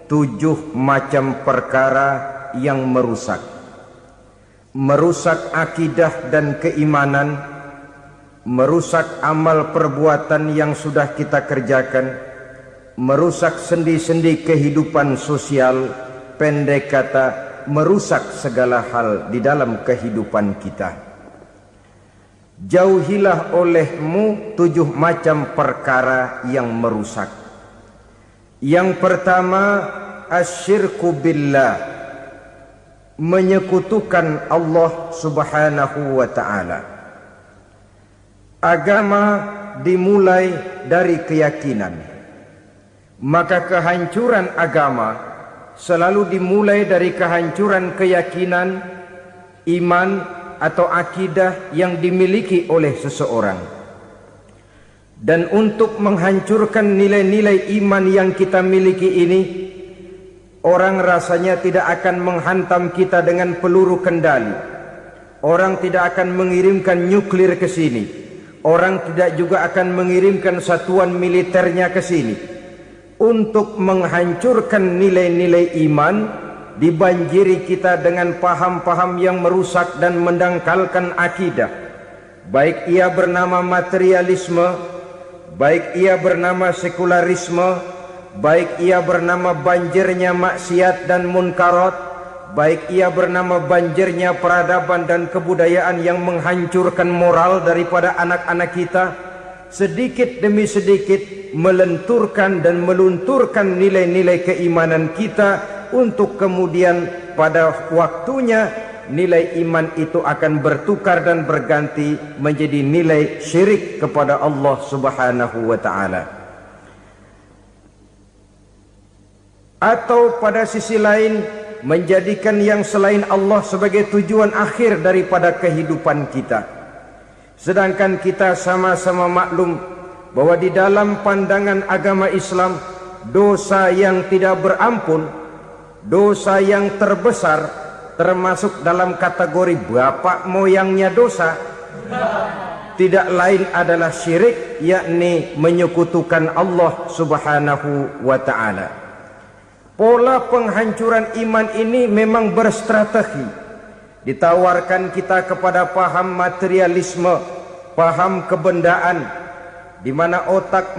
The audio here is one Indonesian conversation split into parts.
7 macam perkara yang merusak akidah dan keimanan, merusak amal perbuatan yang sudah kita kerjakan, merusak sendi-sendi kehidupan sosial, pendek kata merusak segala hal di dalam kehidupan kita. Jauhilah olehmu 7 macam perkara yang merusak. Yang pertama, asyirku billah, menyekutukan Allah subhanahu wa ta'ala. Agama dimulai dari keyakinan, maka kehancuran agama selalu dimulai dari kehancuran keyakinan, iman atau akidah yang dimiliki oleh seseorang. Dan untuk menghancurkan nilai-nilai iman yang kita miliki ini, orang rasanya tidak akan menghantam kita dengan peluru kendali. Orang tidak akan mengirimkan nuklir ke sini. Orang tidak juga akan mengirimkan satuan militernya ke sini. Untuk menghancurkan nilai-nilai iman, dibanjiri kita dengan paham-paham yang merusak dan mendangkalkan akidah. Baik ia bernama materialisme, baik ia bernama sekularisme, baik ia bernama banjirnya maksiat dan munkarat, baik ia bernama banjirnya peradaban dan kebudayaan yang menghancurkan moral daripada anak-anak kita, sedikit demi sedikit melenturkan dan melunturkan nilai-nilai keimanan kita, untuk kemudian pada waktunya nilai iman itu akan bertukar dan berganti menjadi nilai syirik kepada Allah subhanahu wa ta'ala. Atau pada sisi lain, menjadikan yang selain Allah sebagai tujuan akhir daripada kehidupan kita. Sedangkan kita sama-sama maklum bahwa di dalam pandangan agama Islam, dosa yang tidak berampun, dosa yang terbesar, termasuk dalam kategori bapak moyangnya dosa, tidak lain adalah syirik, yakni menyekutukan Allah subhanahu wa ta'ala. Pola penghancuran iman ini memang berstrategi. Ditawarkan kita kepada paham materialisme, paham kebendaan, di mana otak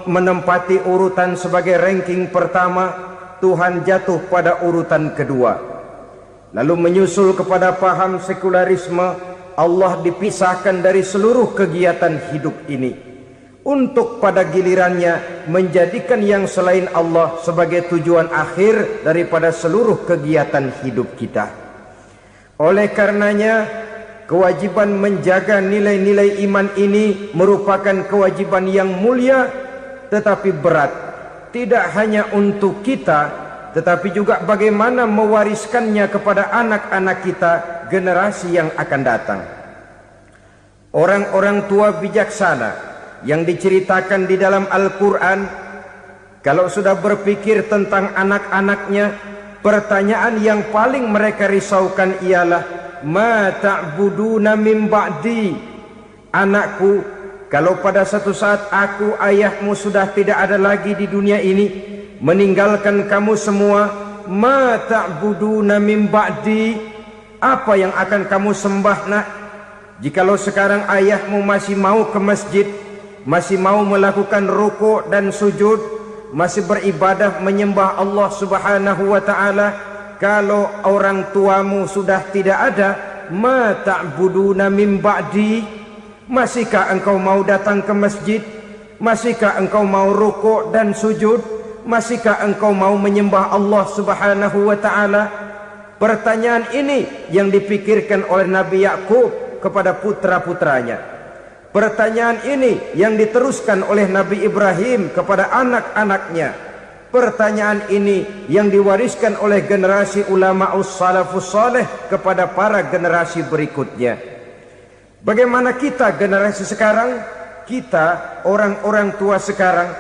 menempati urutan sebagai ranking pertama, Tuhan jatuh pada urutan kedua. Lalu menyusul kepada paham sekularisme, Allah dipisahkan dari seluruh kegiatan hidup ini, untuk pada gilirannya menjadikan yang selain Allah sebagai tujuan akhir daripada seluruh kegiatan hidup kita. Oleh karenanya, kewajiban menjaga nilai-nilai iman ini merupakan kewajiban yang mulia tetapi berat. Tidak hanya untuk kita, tetapi juga bagaimana mewariskannya kepada anak-anak kita, generasi yang akan datang. Orang-orang tua bijaksana yang diceritakan di dalam Al-Quran, kalau sudah berpikir tentang anak-anaknya, pertanyaan yang paling mereka risaukan ialah, ma ta'buduna min ba'di. Anakku, kalau pada satu saat aku, ayahmu sudah tidak ada lagi di dunia ini, meninggalkan kamu semua, ma ta'buduna min ba'di, apa yang akan kamu sembah nak? Jikalau sekarang ayahmu masih mau ke masjid, masih mau melakukan rukuk dan sujud, masih beribadah menyembah Allah subhanahu wa ta'ala, kalau orang tuamu sudah tidak ada, ma ta'buduna min ba'di, masihkah engkau mau datang ke masjid? Masihkah engkau mau rukuk dan sujud? Masihkah engkau mau menyembah Allah subhanahu wa ta'ala? Pertanyaan ini yang dipikirkan oleh Nabi Yakub kepada putra-putranya. Pertanyaan ini yang diteruskan oleh Nabi Ibrahim kepada anak-anaknya. Pertanyaan ini yang diwariskan oleh generasi ulama'us salafus saleh kepada para generasi berikutnya. Bagaimana kita generasi sekarang? Kita orang-orang tua sekarang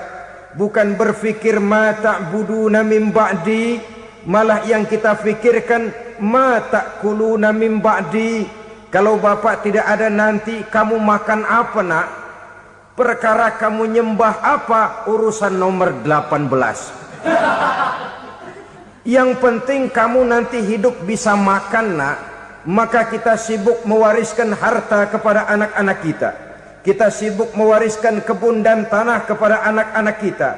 bukan berfikir ma ta'buduna min ba'di, malah yang kita fikirkan ma ta'kuluna min ba'di. Kalau bapak tidak ada nanti kamu makan apa nak? Perkara kamu nyembah apa urusan nomor 18. Yang penting kamu nanti hidup bisa makan, nak. Maka kita sibuk mewariskan harta kepada anak-anak kita. Kita sibuk mewariskan kebun dan tanah kepada anak-anak kita.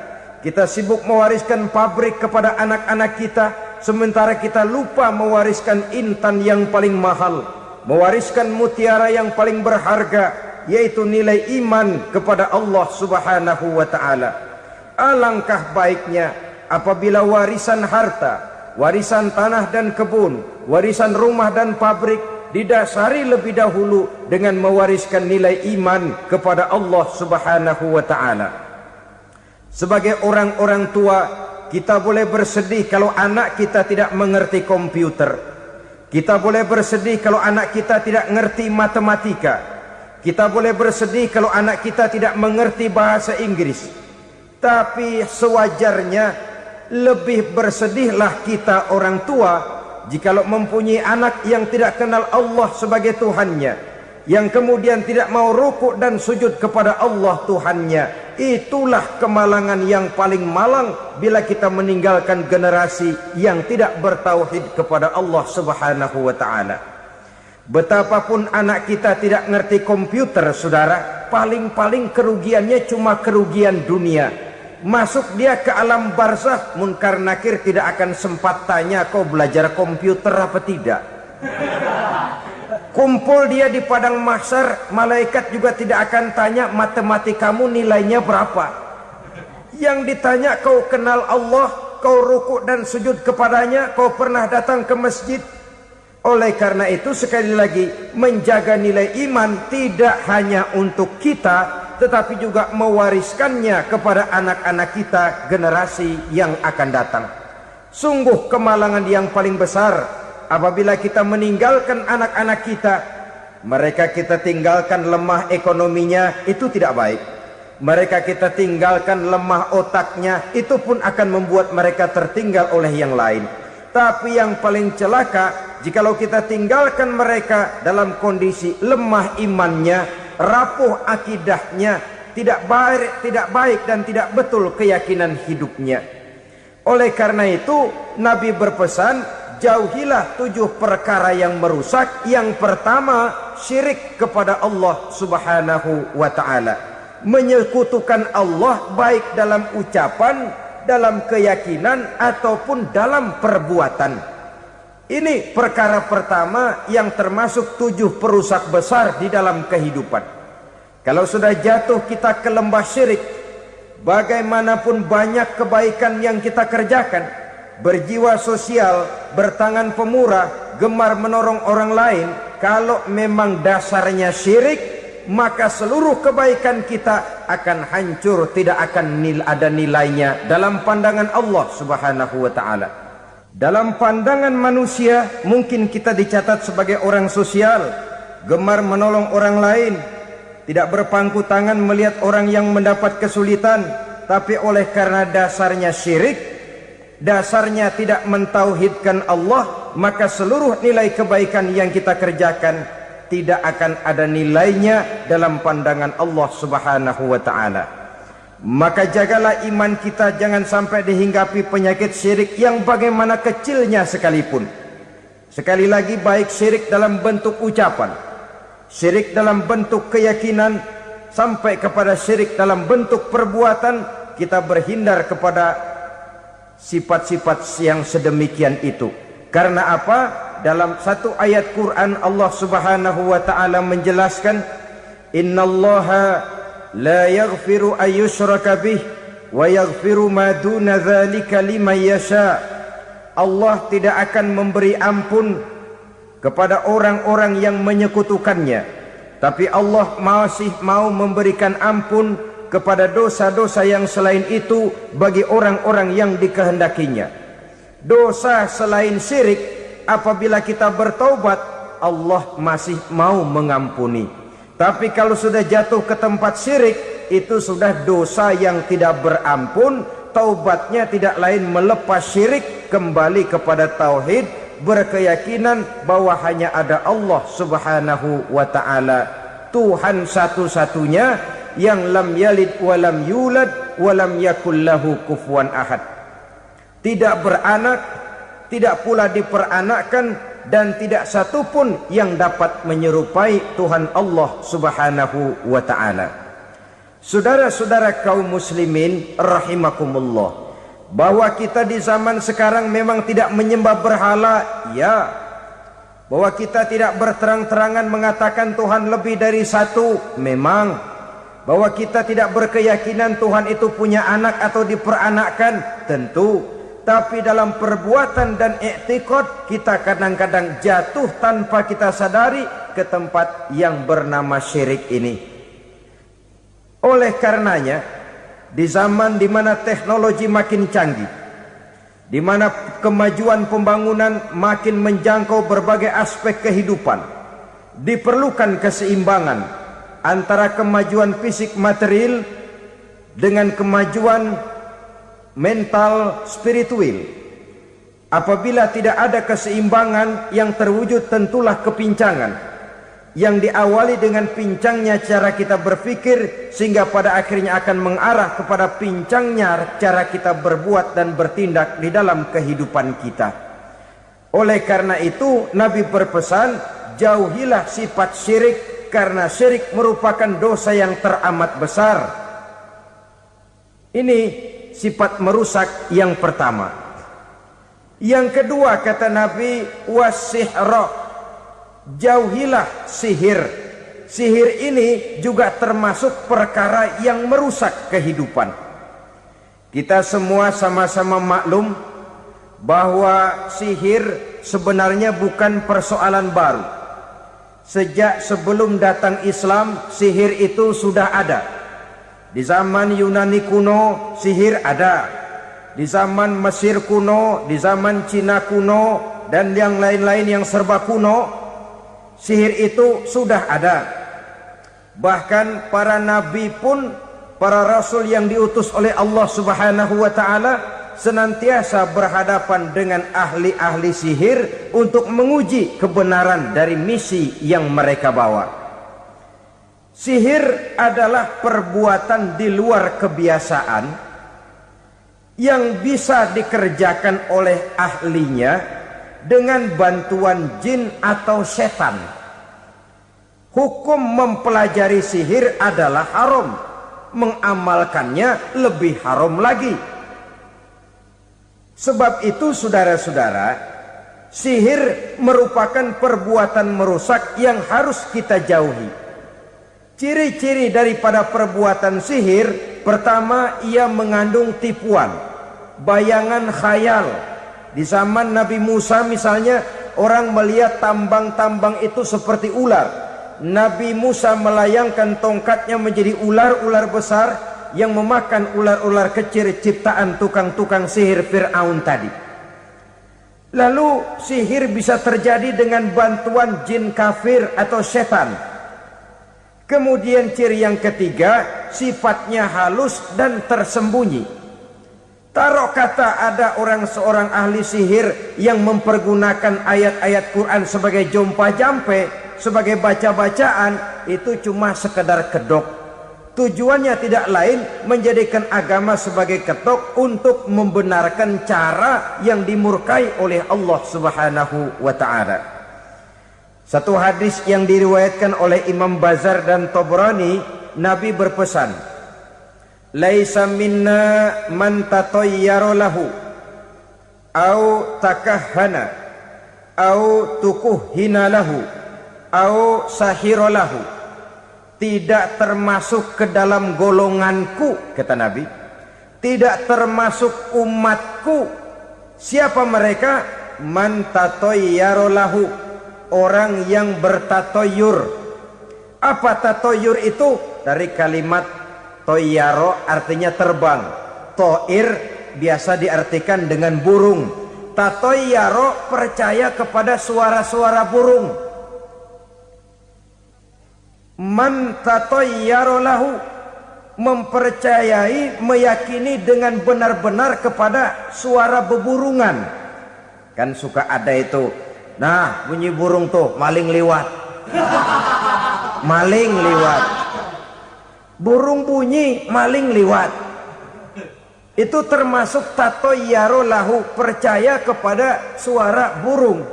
Kita sibuk mewariskan pabrik kepada anak-anak kita, sementara kita lupa mewariskan intan yang paling mahal, mewariskan mutiara yang paling berharga, yaitu nilai iman kepada Allah Subhanahu wa ta'ala. Alangkah baiknya apabila warisan harta, warisan tanah dan kebun, warisan rumah dan pabrik didasari lebih dahulu dengan mewariskan nilai iman kepada Allah Subhanahu wa ta'ala. Sebagai orang-orang tua, kita boleh bersedih kalau anak kita tidak mengerti komputer. Kita boleh bersedih kalau anak kita tidak mengerti matematika. Kita boleh bersedih kalau anak kita tidak mengerti bahasa Inggris. Tapi sewajarnya lebih bersedihlah kita orang tua jikalau mempunyai anak yang tidak kenal Allah sebagai Tuhannya, yang kemudian tidak mau rukuk dan sujud kepada Allah Tuhannya. Itulah kemalangan yang paling malang bila kita meninggalkan generasi yang tidak bertauhid kepada Allah Subhanahu wa ta'ala. Betapapun anak kita tidak ngerti komputer, saudara, paling-paling kerugiannya cuma kerugian dunia. Masuk dia ke alam barzakh, munkar nakir tidak akan sempat tanya kau belajar komputer apa tidak. Kumpul dia di padang mahsyar, malaikat juga tidak akan tanya matematikamu nilainya berapa. Yang ditanya kau kenal Allah, kau rukuk dan sujud kepadanya, kau pernah datang ke masjid. Oleh karena itu sekali lagi, menjaga nilai iman tidak hanya untuk kita, tetapi juga mewariskannya kepada anak-anak kita, generasi yang akan datang. Sungguh kemalangan yang paling besar apabila kita meninggalkan anak-anak kita. Mereka kita tinggalkan lemah ekonominya, itu tidak baik. Mereka kita tinggalkan lemah otaknya, itu pun akan membuat mereka tertinggal oleh yang lain. Tapi yang paling celaka, jikalau kita tinggalkan mereka dalam kondisi lemah imannya, rapuh akidahnya, tidak baik dan tidak betul keyakinan hidupnya. Oleh karena itu Nabi berpesan, jauhilah 7 perkara yang merusak. Yang pertama, syirik kepada Allah Subhanahu wa ta'ala. Menyekutukan Allah baik dalam ucapan, dalam keyakinan ataupun dalam perbuatan. Ini perkara pertama yang termasuk 7 perusak besar di dalam kehidupan. Kalau sudah jatuh kita ke lembah syirik, bagaimanapun banyak kebaikan yang kita kerjakan, berjiwa sosial, bertangan pemurah, gemar menolong orang lain, kalau memang dasarnya syirik, maka seluruh kebaikan kita akan hancur, tidak akan ada nilainya dalam pandangan Allah Subhanahu wa ta'ala. Dalam pandangan manusia mungkin kita dicatat sebagai orang sosial, gemar menolong orang lain, tidak berpangku tangan melihat orang yang mendapat kesulitan. Tapi oleh karena dasarnya syirik, dasarnya tidak mentauhidkan Allah, maka seluruh nilai kebaikan yang kita kerjakan tidak akan ada nilainya dalam pandangan Allah Subhanahu wa ta'ala. Maka jagalah iman kita, jangan sampai dihinggapi penyakit syirik yang bagaimana kecilnya sekalipun. Sekali lagi, baik syirik dalam bentuk ucapan, syirik dalam bentuk keyakinan, sampai kepada syirik dalam bentuk perbuatan, kita berhindar kepada sifat-sifat yang sedemikian itu. Karena apa? Dalam satu ayat Quran Allah Subhanahu wa ta'ala menjelaskan, innallaha la yaghfiru ayyushraka bih wa yaghfiru ma duna dzalika liman yasha. Allah tidak akan memberi ampun kepada orang-orang yang menyekutukannya, tapi Allah masih mau memberikan ampun kepada dosa-dosa yang selain itu bagi orang-orang yang dikehendakinya. Dosa selain syirik, apabila kita bertaubat, Allah masih mau mengampuni. Tapi kalau sudah jatuh ke tempat syirik, itu sudah dosa yang tidak berampun. Taubatnya tidak lain melepas syirik, kembali kepada tauhid, berkeyakinan bahwa hanya ada Allah Subhanahu wa ta'ala, Tuhan satu-satunya, yang lam yalid walam yulad walam yakul lahu kufuwan ahad. tidak beranak, tidak pula diperanakkan, dan tidak satupun yang dapat menyerupai Tuhan Allah Subhanahu wa ta'ala. Saudara-saudara kaum muslimin rahimakumullah, bahwa kita di zaman sekarang memang tidak menyembah berhala, ya. Bahwa kita tidak berterang-terangan mengatakan Tuhan lebih dari satu, memang. Bahwa kita tidak berkeyakinan Tuhan itu punya anak atau diperanakkan, tentu. Tapi dalam perbuatan dan i'tiqad kita kadang-kadang jatuh tanpa kita sadari ke tempat yang bernama syirik ini. Oleh karenanya, di zaman di mana teknologi makin canggih, di mana kemajuan pembangunan makin menjangkau berbagai aspek kehidupan, diperlukan keseimbangan antara kemajuan fisik material dengan kemajuan mental spiritual. Apabila tidak ada keseimbangan, yang terwujud tentulah kepincangan, yang diawali dengan pincangnya cara kita berpikir, sehingga pada akhirnya akan mengarah kepada pincangnya cara kita berbuat dan bertindak di dalam kehidupan kita. Oleh karena itu Nabi berpesan, jauhilah sifat syirik, karena syirik merupakan dosa yang teramat besar. Ini sifat merusak yang pertama. Yang kedua kata Nabi, wasihra, jauhilah sihir. Sihir ini juga termasuk perkara yang merusak kehidupan. Kita semua sama-sama maklum bahwa sihir sebenarnya bukan persoalan baru. Sejak sebelum datang Islam, sihir itu sudah ada. Di zaman Yunani kuno, sihir ada. Di zaman Mesir kuno, di zaman Cina kuno, dan yang lain-lain yang serba kuno, sihir itu sudah ada. Bahkan para nabi pun, para rasul yang diutus oleh Allah Subhanahu wa ta'ala, senantiasa berhadapan dengan ahli-ahli sihir untuk menguji kebenaran dari misi yang mereka bawa. Sihir adalah perbuatan di luar kebiasaan yang bisa dikerjakan oleh ahlinya dengan bantuan jin atau setan. Hukum mempelajari sihir adalah haram, mengamalkannya lebih haram lagi. Sebab itu saudara-saudara, sihir merupakan perbuatan merusak yang harus kita jauhi. Ciri-ciri daripada perbuatan sihir, pertama, ia mengandung tipuan, bayangan khayal. Di zaman Nabi Musa misalnya, orang melihat tambang-tambang itu seperti ular. Nabi Musa melayangkan tongkatnya menjadi ular-ular besar yang memakan ular-ular kecil ciptaan tukang-tukang sihir Fir'aun tadi. Lalu sihir bisa terjadi dengan bantuan jin kafir atau setan. Kemudian ciri yang ketiga, sifatnya halus dan tersembunyi. Taruh kata ada seorang ahli sihir yang mempergunakan ayat-ayat Quran sebagai jompa-jampe, sebagai baca-bacaan, itu cuma sekedar kedok. Tujuannya tidak lain menjadikan agama sebagai ketok untuk membenarkan cara yang dimurkai oleh Allah Subhanahu wa ta'ala. Satu hadis yang diriwayatkan oleh Imam Bazar dan Tabrani, Nabi berpesan, laisa minna man tatayyara lahu au takahhana au tukuhhina lahu au sahira lahu. Tidak termasuk ke dalam golonganku, kata Nabi. Tidak termasuk umatku. Siapa mereka? Man tatayyara lahu, orang yang bertatoyur. Apa tatoyur itu? Dari kalimat toyaro, artinya terbang. Toir biasa diartikan dengan burung. Tatoyaro percaya kepada suara-suara burung. Man tatayyara lahu, mempercayai, meyakini dengan benar-benar kepada suara beburungan. Kan suka ada itu, nah bunyi burung tuh, maling liwat. Maling liwat. Burung bunyi, maling liwat. Itu termasuk tatoyaro lahu, percaya kepada suara burung.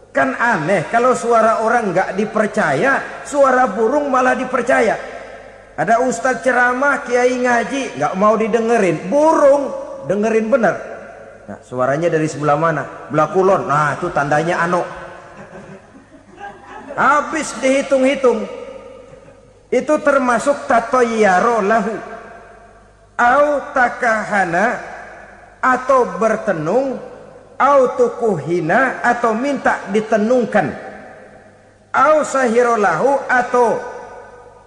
Kan aneh kalau suara orang nggak dipercaya, suara burung malah dipercaya. Ada ustadz ceramah, kiai ngaji, nggak mau didengerin, burung dengerin bener. Nah, suaranya dari sebelah mana? Belah kulon. Nah, itu tandanya ano. Habis dihitung-hitung. Itu termasuk tatoyaro lahu. Au takahana, atau bertenung, au tukuhina, atau minta ditenungkan, au sahirolahu, atau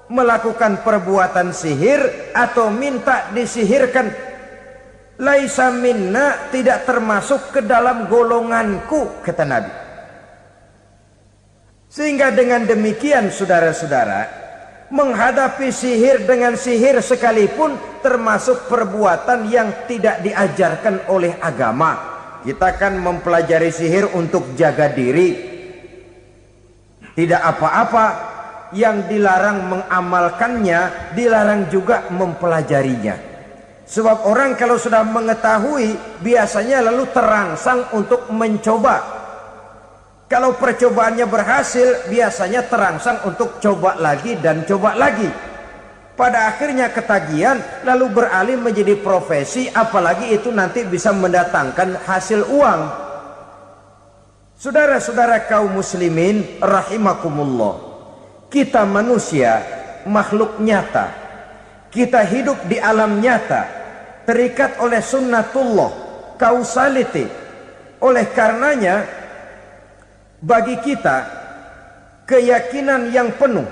melakukan perbuatan sihir, atau minta disihirkan. Laisa minna, tidak termasuk ke dalam golonganku, kata Nabi. Sehingga dengan demikian saudara-saudara, menghadapi sihir dengan sihir sekalipun termasuk perbuatan yang tidak diajarkan oleh agama. Kita kan mempelajari sihir untuk jaga diri, tidak apa-apa. Yang dilarang mengamalkannya, dilarang juga mempelajarinya. Sebab orang kalau sudah mengetahui, biasanya lalu terangsang untuk mencoba. Kalau percobaannya berhasil, biasanya terangsang untuk coba lagi dan coba lagi. Pada akhirnya ketagihan, lalu beralih menjadi profesi, apalagi itu nanti bisa mendatangkan hasil uang. Saudara-saudara kaum muslimin rahimakumullah, kita manusia makhluk nyata. Kita hidup di alam nyata, terikat oleh sunnatullah, causality. Oleh karenanya, bagi kita keyakinan yang penuh,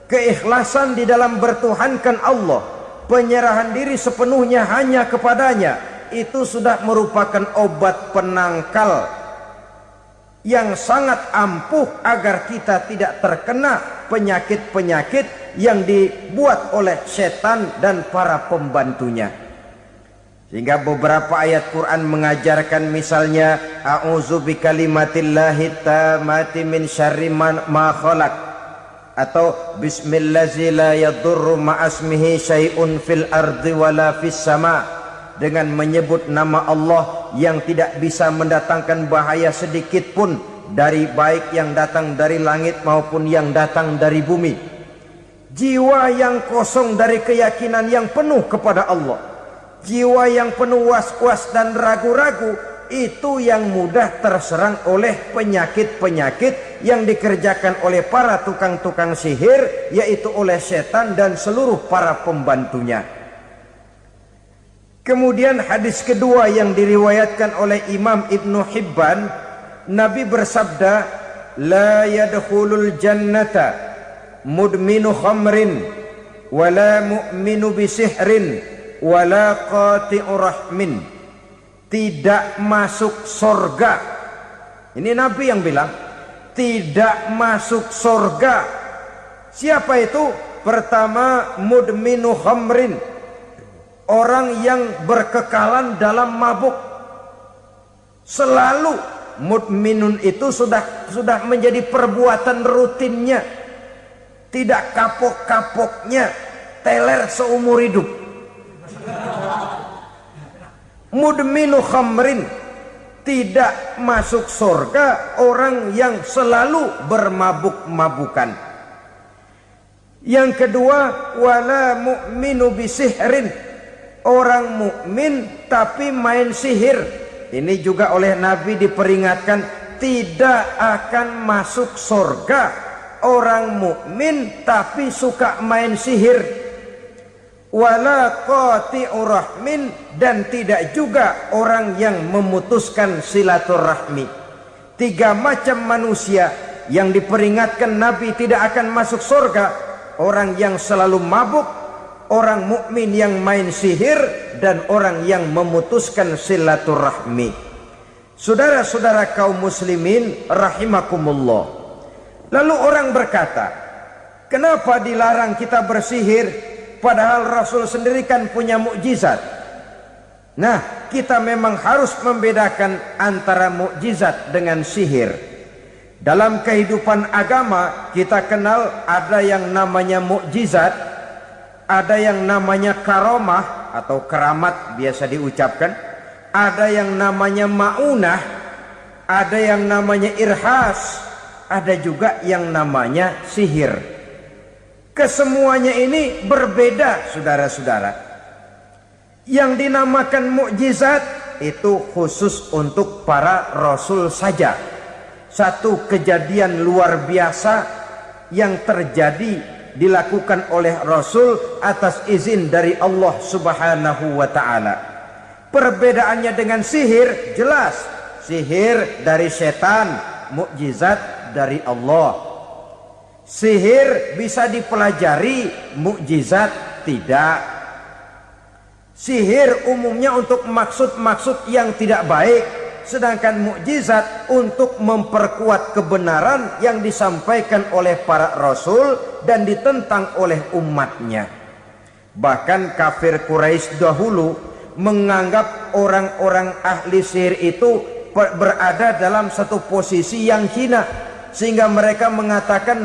keikhlasan di dalam bertuhankan Allah, penyerahan diri sepenuhnya hanya kepadanya, itu sudah merupakan obat penangkal yang sangat ampuh agar kita tidak terkena penyakit-penyakit yang dibuat oleh setan dan para pembantunya. Sehingga beberapa ayat Quran mengajarkan, misalnya a'udzu bikalimatillahi tammati min syarri ma khalaq, atau bismillazi la yadurru ma'asmihi syai'un fil ardi wala fis sama, dengan menyebut nama Allah yang tidak bisa mendatangkan bahaya sedikit pun, dari baik yang datang dari langit maupun yang datang dari bumi. Jiwa yang kosong dari keyakinan yang penuh kepada Allah, jiwa yang penuh was-was dan ragu-ragu, itu yang mudah terserang oleh penyakit-penyakit yang dikerjakan oleh para tukang-tukang sihir, yaitu oleh setan dan seluruh para pembantunya. Kemudian hadis kedua yang diriwayatkan oleh Imam Ibnu Hibban, Nabi bersabda, la yadkhulul jannata mudminu khamrin wala mu'minu bisihrin wala qati'u rahmin. Tidak masuk surga. Ini Nabi yang bilang, tidak masuk surga. Siapa itu? Pertama, mudminu khamrin, orang yang berkekalan dalam mabuk. Selalu mudminun itu sudah menjadi perbuatan rutinnya, tidak kapok-kapoknya, teler seumur hidup. Mudminu khamrin, tidak masuk surga orang yang selalu bermabuk-mabukan. Yang kedua, wala mu'minu bisihrin, orang mukmin tapi main sihir. Ini juga oleh Nabi diperingatkan, tidak akan masuk surga orang mukmin tapi suka main sihir. Wala qati'u rahmin, dan tidak juga orang yang memutuskan silaturahmi. Tiga macam manusia yang diperingatkan Nabi tidak akan masuk surga: orang yang selalu mabuk, orang mukmin yang main sihir, dan orang yang memutuskan silaturahmi. Saudara-saudara kaum muslimin rahimakumullah. Lalu orang berkata, kenapa dilarang kita bersihir? Padahal Rasul sendiri kan punya mukjizat. Nah, kita memang harus membedakan antara mukjizat dengan sihir. Dalam kehidupan agama kita kenal ada yang namanya mukjizat, ada yang namanya karomah atau keramat biasa diucapkan, ada yang namanya maunah, ada yang namanya irhas, ada juga yang namanya sihir. Kesemuanya ini berbeda, saudara-saudara. Yang dinamakan mukjizat itu khusus untuk para rasul saja. Satu kejadian luar biasa yang terjadi dilakukan oleh rasul atas izin dari Allah Subhanahu wa taala. Perbedaannya dengan sihir jelas. Sihir dari setan, mukjizat dari Allah. Sihir bisa dipelajari, mukjizat tidak. Sihir umumnya untuk maksud-maksud yang tidak baik, sedangkan mukjizat untuk memperkuat kebenaran yang disampaikan oleh para rasul dan ditentang oleh umatnya. Bahkan kafir Quraisy dahulu menganggap orang-orang ahli sihir itu berada dalam satu posisi yang hina, sehingga mereka mengatakan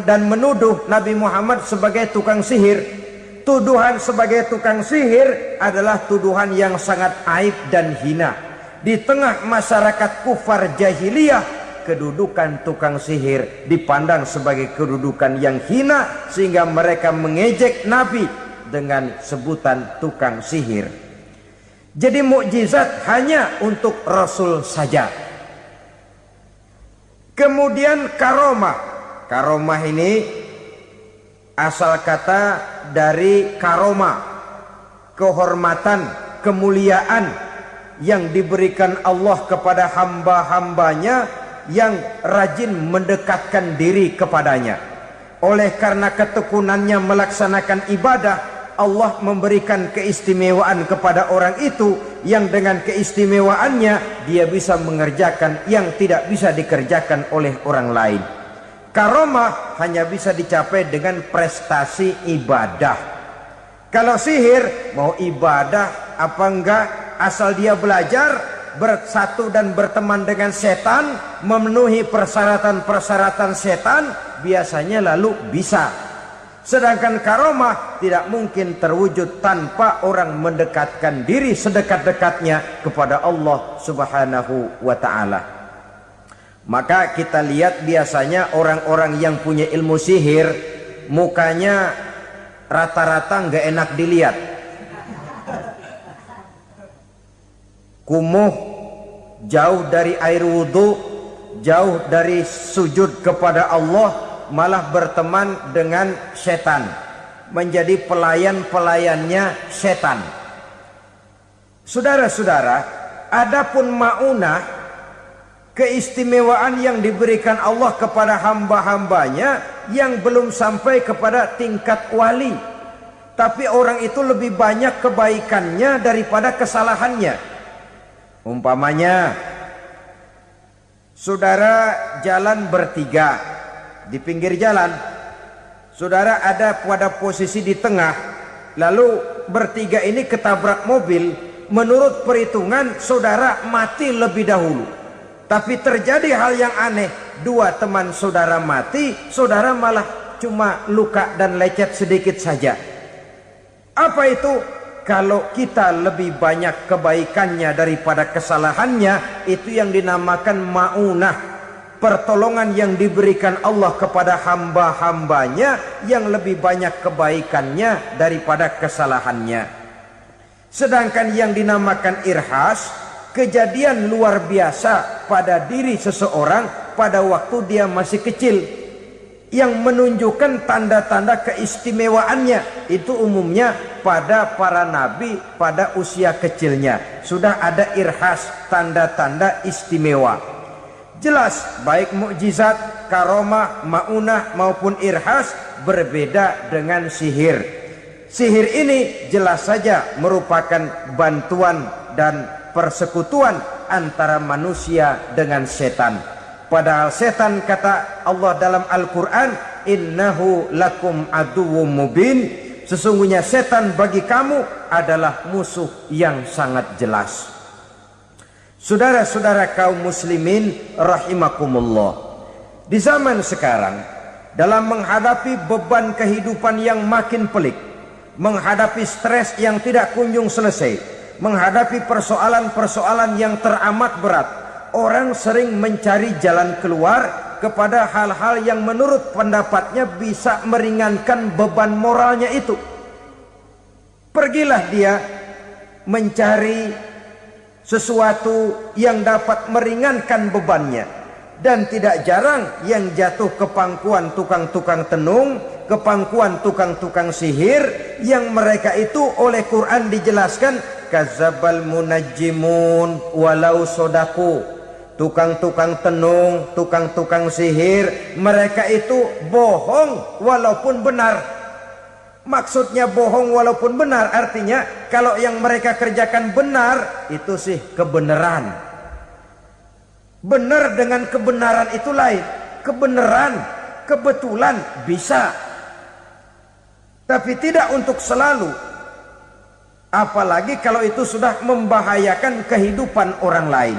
dan menuduh Nabi Muhammad sebagai tukang sihir. Tuduhan sebagai tukang sihir adalah tuduhan yang sangat aib dan hina. Di tengah masyarakat kufar jahiliyah, kedudukan tukang sihir dipandang sebagai kedudukan yang hina, sehingga mereka mengejek Nabi dengan sebutan tukang sihir. Jadi mukjizat hanya untuk Rasul saja. Kemudian karomah. Karomah ini asal kata dari karoma, kehormatan, kemuliaan yang diberikan Allah kepada hamba-hambanya yang rajin mendekatkan diri kepadanya. Oleh karena ketekunannya melaksanakan ibadah, Allah memberikan keistimewaan kepada orang itu, yang dengan keistimewaannya dia bisa mengerjakan yang tidak bisa dikerjakan oleh orang lain. Karomah hanya bisa dicapai dengan prestasi ibadah. Kalau sihir mau ibadah apa enggak, asal dia belajar, bersatu dan berteman dengan setan, memenuhi persyaratan-persyaratan setan, biasanya lalu bisa. Sedangkan karomah tidak mungkin terwujud tanpa orang mendekatkan diri sedekat-dekatnya kepada Allah Subhanahu wa ta'ala. Maka kita lihat biasanya orang-orang yang punya ilmu sihir, mukanya rata-rata nggak enak dilihat. Kumuh, jauh dari air wudhu, jauh dari sujud kepada Allah, malah berteman dengan setan, menjadi pelayan-pelayannya setan. Saudara-saudara, adapun maunah, keistimewaan yang diberikan Allah kepada hamba-hambanya yang belum sampai kepada tingkat wali, tapi orang itu lebih banyak kebaikannya daripada kesalahannya. Umpamanya, saudara jalan bertiga di pinggir jalan, saudara ada pada posisi di tengah, lalu bertiga ini ketabrak mobil. Menurut perhitungan saudara mati lebih dahulu. Tapi terjadi hal yang aneh, dua teman saudara mati, saudara malah cuma luka dan lecet sedikit saja. Apa itu? Kalau kita lebih banyak kebaikannya daripada kesalahannya, itu yang dinamakan maunah, pertolongan yang diberikan Allah kepada hamba-hambanya yang lebih banyak kebaikannya daripada kesalahannya. Sedangkan yang dinamakan irhas, kejadian luar biasa pada diri seseorang pada waktu dia masih kecil, yang menunjukkan tanda-tanda keistimewaannya. Itu umumnya pada para nabi pada usia kecilnya sudah ada irhas, tanda-tanda istimewa. Jelas baik mukjizat, karomah, maunah maupun irhas berbeda dengan sihir. Sihir ini jelas saja merupakan bantuan dan persekutuan antara manusia dengan setan. Padahal setan, kata Allah dalam Al-Quran, innahu lakum aduwwum mubin, sesungguhnya setan bagi kamu adalah musuh yang sangat jelas. Saudara-saudara kaum muslimin rahimakumullah, di zaman sekarang dalam menghadapi beban kehidupan yang makin pelik, menghadapi stres yang tidak kunjung selesai, menghadapi persoalan-persoalan yang teramat berat, orang sering mencari jalan keluar kepada hal-hal yang menurut pendapatnya bisa meringankan beban moralnya itu. Pergilah dia mencari sesuatu yang dapat meringankan bebannya. Dan tidak jarang yang jatuh ke pangkuan tukang-tukang tenung, ke pangkuan tukang-tukang sihir, yang mereka itu oleh Quran dijelaskan kadzabal munajjimun walau sodaku. Tukang-tukang tenung, tukang-tukang sihir, mereka itu bohong walaupun benar. Maksudnya bohong walaupun benar artinya kalau yang mereka kerjakan benar itu sih kebenaran. Benar dengan kebenaran itu lain. Kebenaran, kebetulan bisa, tapi tidak untuk selalu. Apalagi kalau itu sudah membahayakan kehidupan orang lain.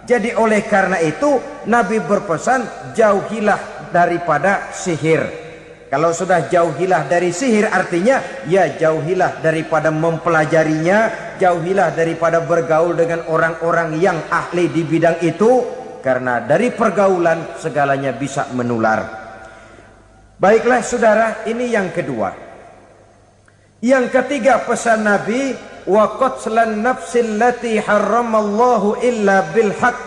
Jadi oleh karena itu Nabi berpesan jauhilah daripada sihir. Kalau sudah jauhilah dari sihir artinya ya jauhilah daripada mempelajarinya, jauhilah daripada bergaul dengan orang-orang yang ahli di bidang itu, karena dari pergaulan segalanya bisa menular. Baiklah saudara, ini yang kedua. Yang ketiga pesan Nabi, wa qatlan nafsil lati harramallahu illa bil haq.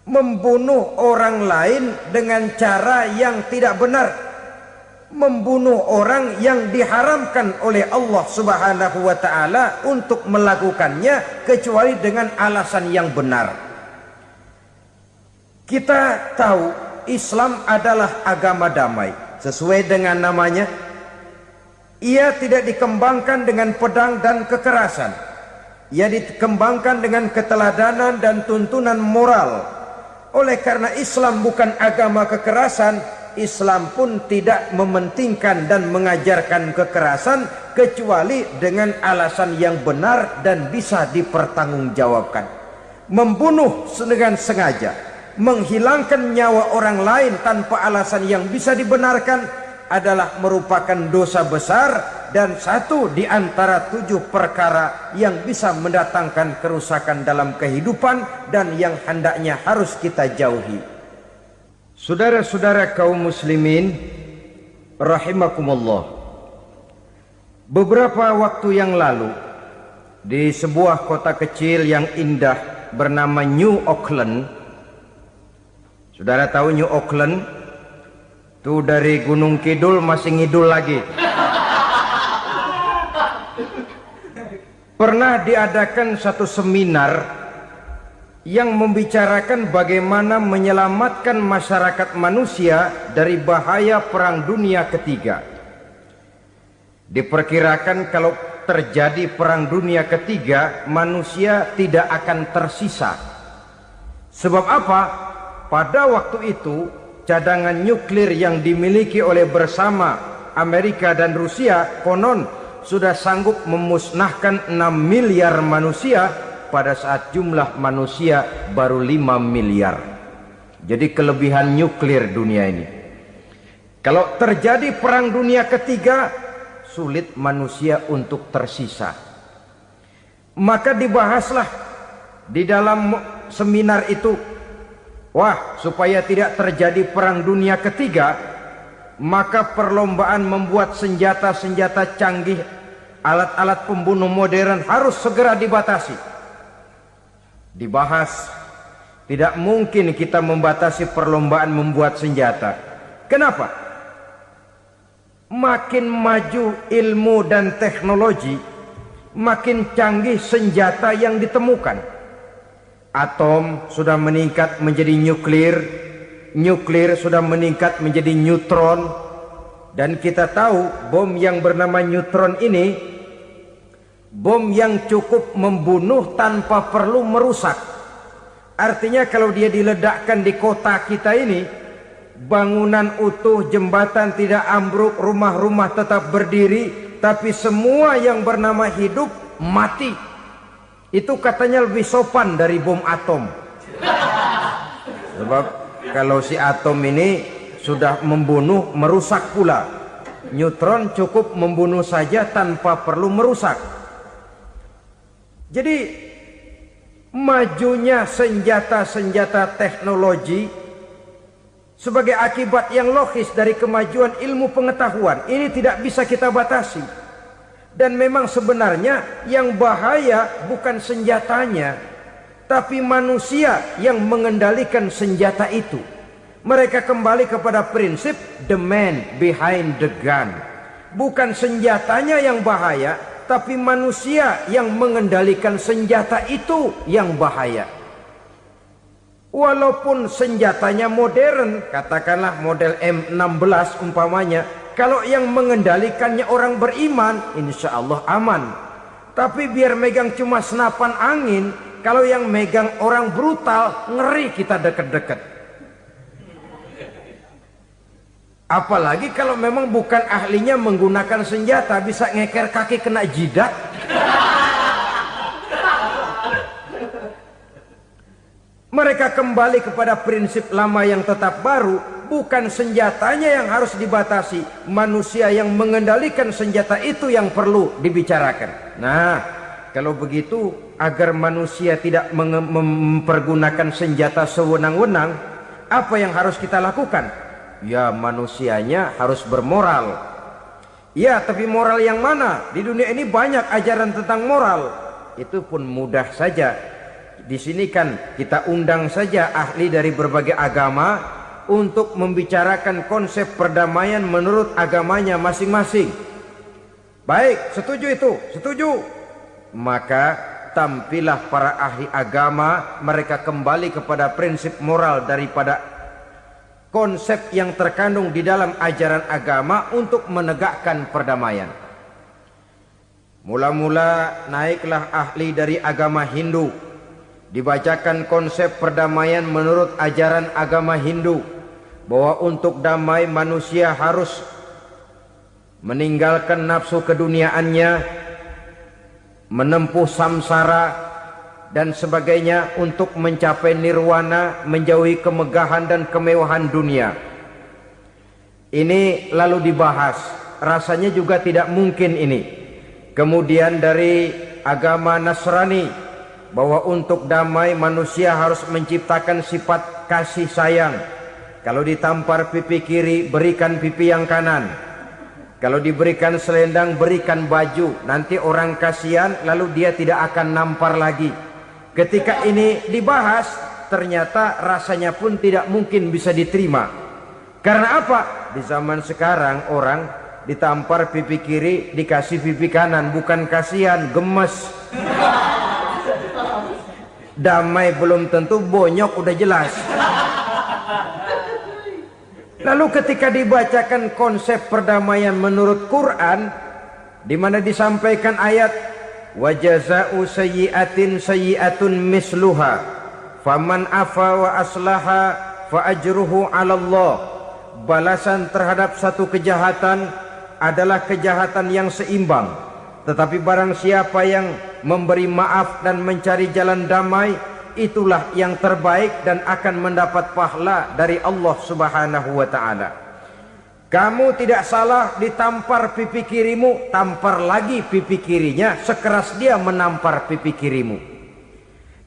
Membunuh orang lain dengan cara yang tidak benar. Membunuh orang yang diharamkan oleh Allah Subhanahu wa taala untuk melakukannya kecuali dengan alasan yang benar. Kita tahu Islam adalah agama damai. Sesuai dengan namanya, ia tidak dikembangkan dengan pedang dan kekerasan. Ia dikembangkan dengan keteladanan dan tuntunan moral. Oleh karena Islam bukan agama kekerasan, Islam pun tidak mementingkan dan mengajarkan kekerasan kecuali dengan alasan yang benar dan bisa dipertanggungjawabkan. Membunuh dengan sengaja, menghilangkan nyawa orang lain tanpa alasan yang bisa dibenarkan adalah merupakan dosa besar dan satu di antara 7 perkara yang bisa mendatangkan kerusakan dalam kehidupan dan yang hendaknya harus kita jauhi. Saudara-saudara kaum muslimin rahimakumullah, beberapa waktu yang lalu di sebuah kota kecil yang indah bernama New Auckland. Saudara tahu New Auckland? Itu dari Gunung Kidul masih ngidul lagi. Pernah diadakan satu seminar yang membicarakan bagaimana menyelamatkan masyarakat manusia dari bahaya Perang Dunia Ketiga. Diperkirakan kalau terjadi Perang Dunia Ketiga, manusia tidak akan tersisa. Sebab apa? Pada waktu itu cadangan nuklir yang dimiliki oleh bersama Amerika dan Rusia konon sudah sanggup memusnahkan 6 miliar manusia pada saat jumlah manusia baru 5 miliar. Jadi kelebihan nuklir dunia ini. Kalau terjadi Perang Dunia Ketiga, sulit manusia untuk tersisa. Maka dibahaslah di dalam seminar itu, wah, supaya tidak terjadi Perang Dunia Ketiga, maka perlombaan membuat senjata-senjata canggih, alat-alat pembunuh modern harus segera dibatasi. Dibahas, tidak mungkin kita membatasi perlombaan membuat senjata. Kenapa? Makin maju ilmu dan teknologi, makin canggih senjata yang ditemukan. Atom sudah meningkat menjadi nuklir, nuklir sudah meningkat menjadi neutron, dan kita tahu bom yang bernama neutron ini bom yang cukup membunuh tanpa perlu merusak. Artinya kalau dia diledakkan di kota kita ini, bangunan utuh, jembatan tidak ambruk, rumah-rumah tetap berdiri, tapi semua yang bernama hidup mati. Itu katanya lebih sopan dari bom atom. Sebab kalau si atom ini sudah membunuh, merusak pula. Neutron cukup membunuh saja tanpa perlu merusak. Jadi majunya senjata-senjata teknologi sebagai akibat yang logis dari kemajuan ilmu pengetahuan ini tidak bisa kita batasi. Dan memang sebenarnya yang bahaya bukan senjatanya, tapi manusia yang mengendalikan senjata itu. Mereka kembali kepada prinsip the man behind the gun. Bukan senjatanya yang bahaya, tapi manusia yang mengendalikan senjata itu yang bahaya. Walaupun senjatanya modern, katakanlah model M16 umpamanya, kalau yang mengendalikannya orang beriman, insya Allah aman. Tapi biar megang cuma senapan angin, kalau yang megang orang brutal, ngeri kita deket-deket. Apalagi kalau memang bukan ahlinya menggunakan senjata, bisa ngeker kaki kena jidat. Mereka kembali kepada prinsip lama yang tetap baru. Bukan senjatanya yang harus dibatasi, manusia yang mengendalikan senjata itu yang perlu dibicarakan. Nah, kalau begitu, agar manusia tidak mempergunakan senjata sewenang-wenang, apa yang harus kita lakukan? Ya, manusianya harus bermoral. Ya, tapi moral yang mana? Di dunia ini banyak ajaran tentang moral. Itu pun mudah saja. Di sini kan kita undang saja ahli dari berbagai agama untuk membicarakan konsep perdamaian menurut agamanya masing-masing. Baik, setuju itu? Setuju. Maka tampillah para ahli agama, mereka kembali kepada prinsip moral daripada konsep yang terkandung di dalam ajaran agama untuk menegakkan perdamaian. Mula-mula naiklah ahli dari agama Hindu, dibacakan konsep perdamaian menurut ajaran agama Hindu, bahwa untuk damai manusia harus meninggalkan nafsu keduniaannya, menempuh samsara dan sebagainya untuk mencapai nirwana, menjauhi kemegahan dan kemewahan dunia. Ini lalu dibahas, rasanya juga tidak mungkin ini. Kemudian dari agama Nasrani, bahwa untuk damai manusia harus menciptakan sifat kasih sayang. Kalau ditampar pipi kiri, berikan pipi yang kanan. Kalau diberikan selendang, berikan baju. Nanti orang kasihan, lalu dia tidak akan nampar lagi. Ketika ini dibahas, ternyata rasanya pun tidak mungkin bisa diterima. Karena apa? Di zaman sekarang orang ditampar pipi kiri, dikasih pipi kanan. Bukan kasihan, gemes. Damai belum tentu, bonyok udah jelas. Lalu ketika dibacakan konsep perdamaian menurut Quran, di mana disampaikan ayat wa jazaa'u sayyi'atin sayyi'atun misluha faman afa wa aslaha fa ajruhu 'ala Allah. Balasan terhadap satu kejahatan adalah kejahatan yang seimbang. Tetapi barang siapa yang memberi maaf dan mencari jalan damai, itulah yang terbaik dan akan mendapat pahala dari Allah Subhanahu wa ta'ala. Kamu tidak salah ditampar pipi kirimu, tampar lagi pipi kirinya sekeras dia menampar pipi kirimu.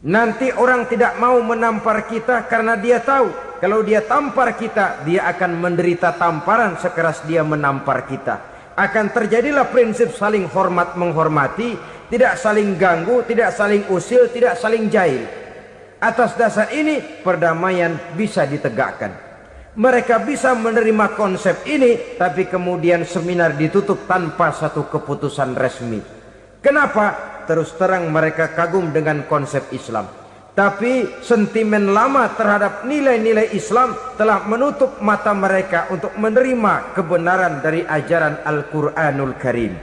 Nanti orang tidak mau menampar kita karena dia tahu kalau dia tampar kita, dia akan menderita tamparan sekeras dia menampar kita. Akan terjadilah prinsip saling hormat menghormati, tidak saling ganggu, tidak saling usil, tidak saling jahil. Atas dasar ini perdamaian bisa ditegakkan. Mereka bisa menerima konsep ini, tapi kemudian seminar ditutup tanpa satu keputusan resmi. Kenapa? Terus terang mereka kagum dengan konsep Islam, tapi sentimen lama terhadap nilai-nilai Islam telah menutup mata mereka untuk menerima kebenaran dari ajaran Al-Quranul Karim.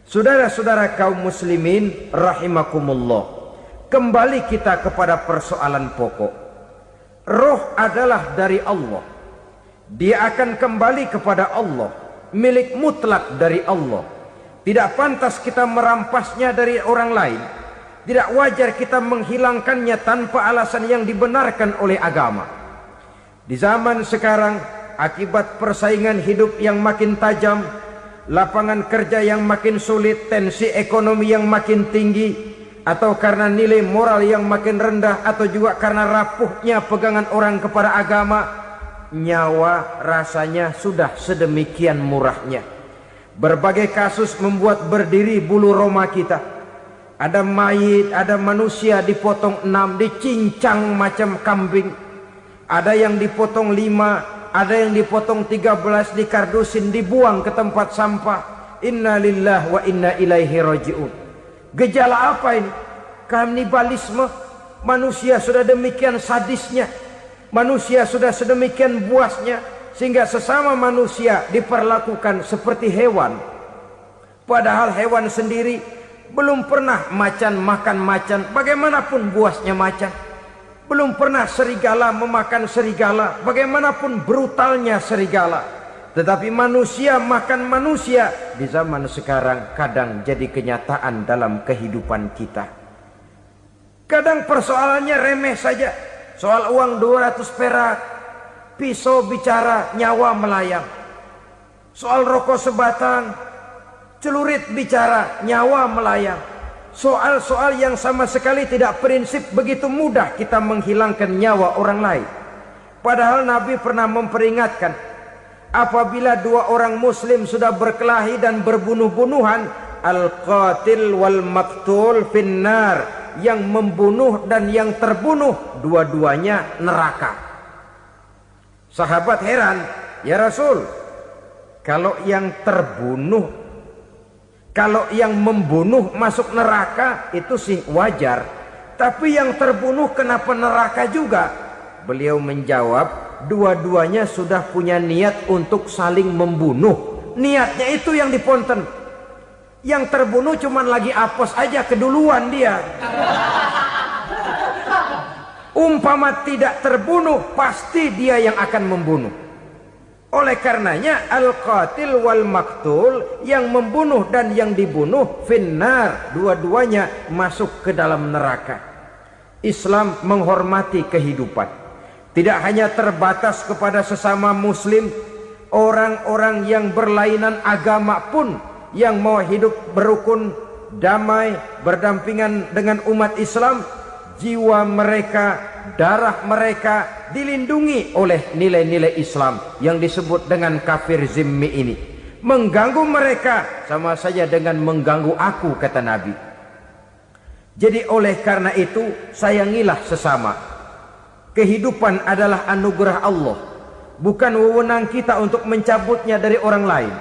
Saudara-saudara kaum muslimin rahimakumullah, kembali kita kepada persoalan pokok. Roh adalah dari Allah. Dia akan kembali kepada Allah, milik mutlak dari Allah. Tidak pantas kita merampasnya dari orang lain. Tidak wajar kita menghilangkannya tanpa alasan yang dibenarkan oleh agama. Di zaman sekarang akibat persaingan hidup yang makin tajam, lapangan kerja yang makin sulit, tensi ekonomi yang makin tinggi, atau karena nilai moral yang makin rendah, atau juga karena rapuhnya pegangan orang kepada agama, nyawa rasanya sudah sedemikian murahnya. Berbagai kasus membuat berdiri bulu roma kita. Ada mayit, ada manusia dipotong 6, dicincang macam kambing. Ada yang dipotong 5, ada yang dipotong 13, dikardusin, dibuang ke tempat sampah. Inna lillahi wa inna ilaihi raji'un. Gejala apa ini? Kanibalisme. Manusia sudah demikian sadisnya, manusia sudah sedemikian buasnya, sehingga sesama manusia diperlakukan seperti hewan. Padahal hewan sendiri belum pernah macan makan macan, bagaimanapun buasnya macan. Belum pernah serigala memakan serigala, bagaimanapun brutalnya serigala. Tetapi manusia makan manusia di zaman sekarang kadang jadi kenyataan dalam kehidupan kita. Kadang persoalannya remeh saja. Soal uang 200 perak, pisau bicara, nyawa melayang. Soal rokok sebatang, celurit bicara, nyawa melayang. Soal-soal yang sama sekali tidak prinsip, begitu mudah kita menghilangkan nyawa orang lain. Padahal Nabi pernah memperingatkan, apabila dua orang muslim sudah berkelahi dan berbunuh-bunuhan, al-qatil wal maktul finnar, yang membunuh dan yang terbunuh dua-duanya neraka. Sahabat heran, ya Rasul, kalau yang terbunuh, kalau yang membunuh masuk neraka itu sih wajar, tapi yang terbunuh kenapa neraka juga? Beliau menjawab, dua-duanya sudah punya niat untuk saling membunuh. Niatnya itu yang diponten. Yang terbunuh cuman lagi apes aja, keduluan dia. Umpama tidak terbunuh, pasti dia yang akan membunuh. Oleh karenanya al-qatil wal maktul, yang membunuh dan yang dibunuh finnar, dua-duanya masuk ke dalam neraka. Islam menghormati kehidupan, tidak hanya terbatas kepada sesama muslim, orang-orang yang berlainan agama pun yang mau hidup berukun, damai, berdampingan dengan umat Islam, jiwa mereka, darah mereka dilindungi oleh nilai-nilai Islam yang disebut dengan kafir zimmi ini. Mengganggu mereka sama saja dengan mengganggu aku, kata Nabi. Jadi oleh karena itu, sayangilah sesama. Kehidupan adalah anugerah Allah, bukan wewenang kita untuk mencabutnya dari orang lain,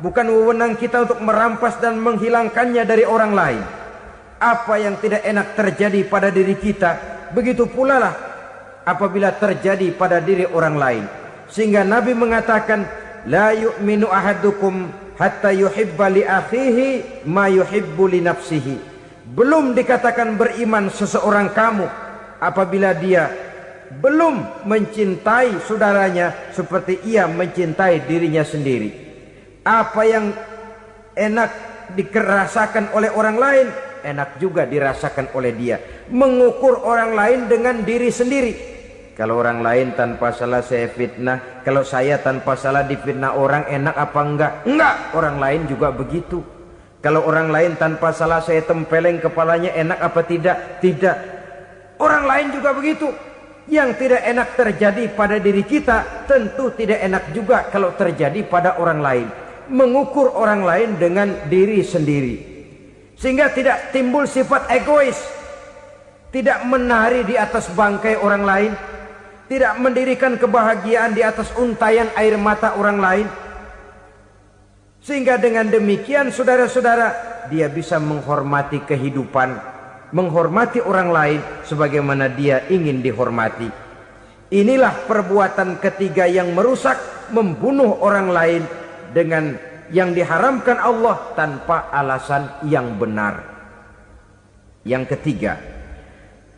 bukan wewenang kita untuk merampas dan menghilangkannya dari orang lain. Apa yang tidak enak terjadi pada diri kita, begitu pula lah apabila terjadi pada diri orang lain. Sehingga Nabi mengatakan, la yu'minu ahadukum hatta yuhibba li akhihi ma yuhibbu li nafsihi. Belum dikatakan beriman seseorang kamu apabila dia belum mencintai saudaranya seperti ia mencintai dirinya sendiri. Apa yang enak dirasakan oleh orang lain, enak juga dirasakan oleh dia. Mengukur orang lain dengan diri sendiri. Kalau orang lain tanpa salah saya fitnah, kalau saya tanpa salah difitnah orang, enak apa enggak? Enggak, orang lain juga begitu. Kalau orang lain tanpa salah saya tempeleng kepalanya, enak apa tidak? Tidak. Orang lain juga begitu. Yang tidak enak terjadi pada diri kita, tentu tidak enak juga kalau terjadi pada orang lain. Mengukur orang lain dengan diri sendiri, sehingga tidak timbul sifat egois, tidak menari di atas bangkai orang lain, tidak mendirikan kebahagiaan di atas untayan air mata orang lain. Sehingga dengan demikian saudara-saudara, dia bisa menghormati kehidupan, menghormati orang lain sebagaimana dia ingin dihormati. Inilah perbuatan ketiga yang merusak, membunuh orang lain dengan yang diharamkan Allah tanpa alasan yang benar. Yang ketiga.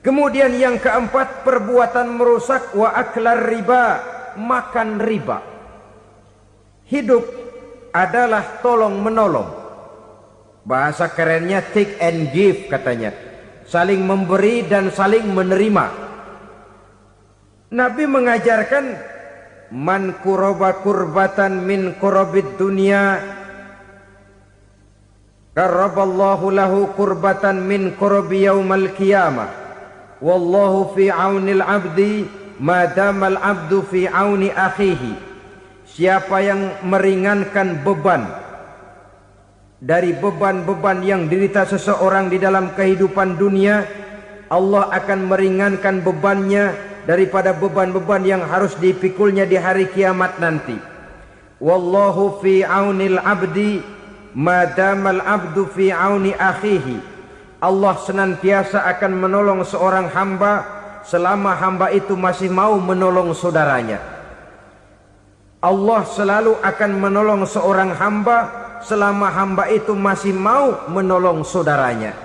Kemudian yang keempat, perbuatan merusak wa aklar riba, makan riba. Hidup adalah tolong menolong. Bahasa kerennya take and give katanya. Saling memberi dan saling menerima. Nabi mengajarkan man kuraba kurbatan min kurabid dunya karaballahu lahu kurbatan min kurabi yaumal qiyamah. Wallahu fi aunil abdi madamal abdu fi auni akhihi. Siapa yang meringankan beban dari beban-beban yang dirita seseorang di dalam kehidupan dunia, Allah akan meringankan bebannya daripada beban-beban yang harus dipikulnya di hari kiamat nanti. Wallahu fi aunil abdi madamal abdu fi auni akhihi. Allah senantiasa akan menolong seorang hamba selama hamba itu masih mau menolong saudaranya. Allah selalu akan menolong seorang hamba selama hamba itu masih mau menolong saudaranya.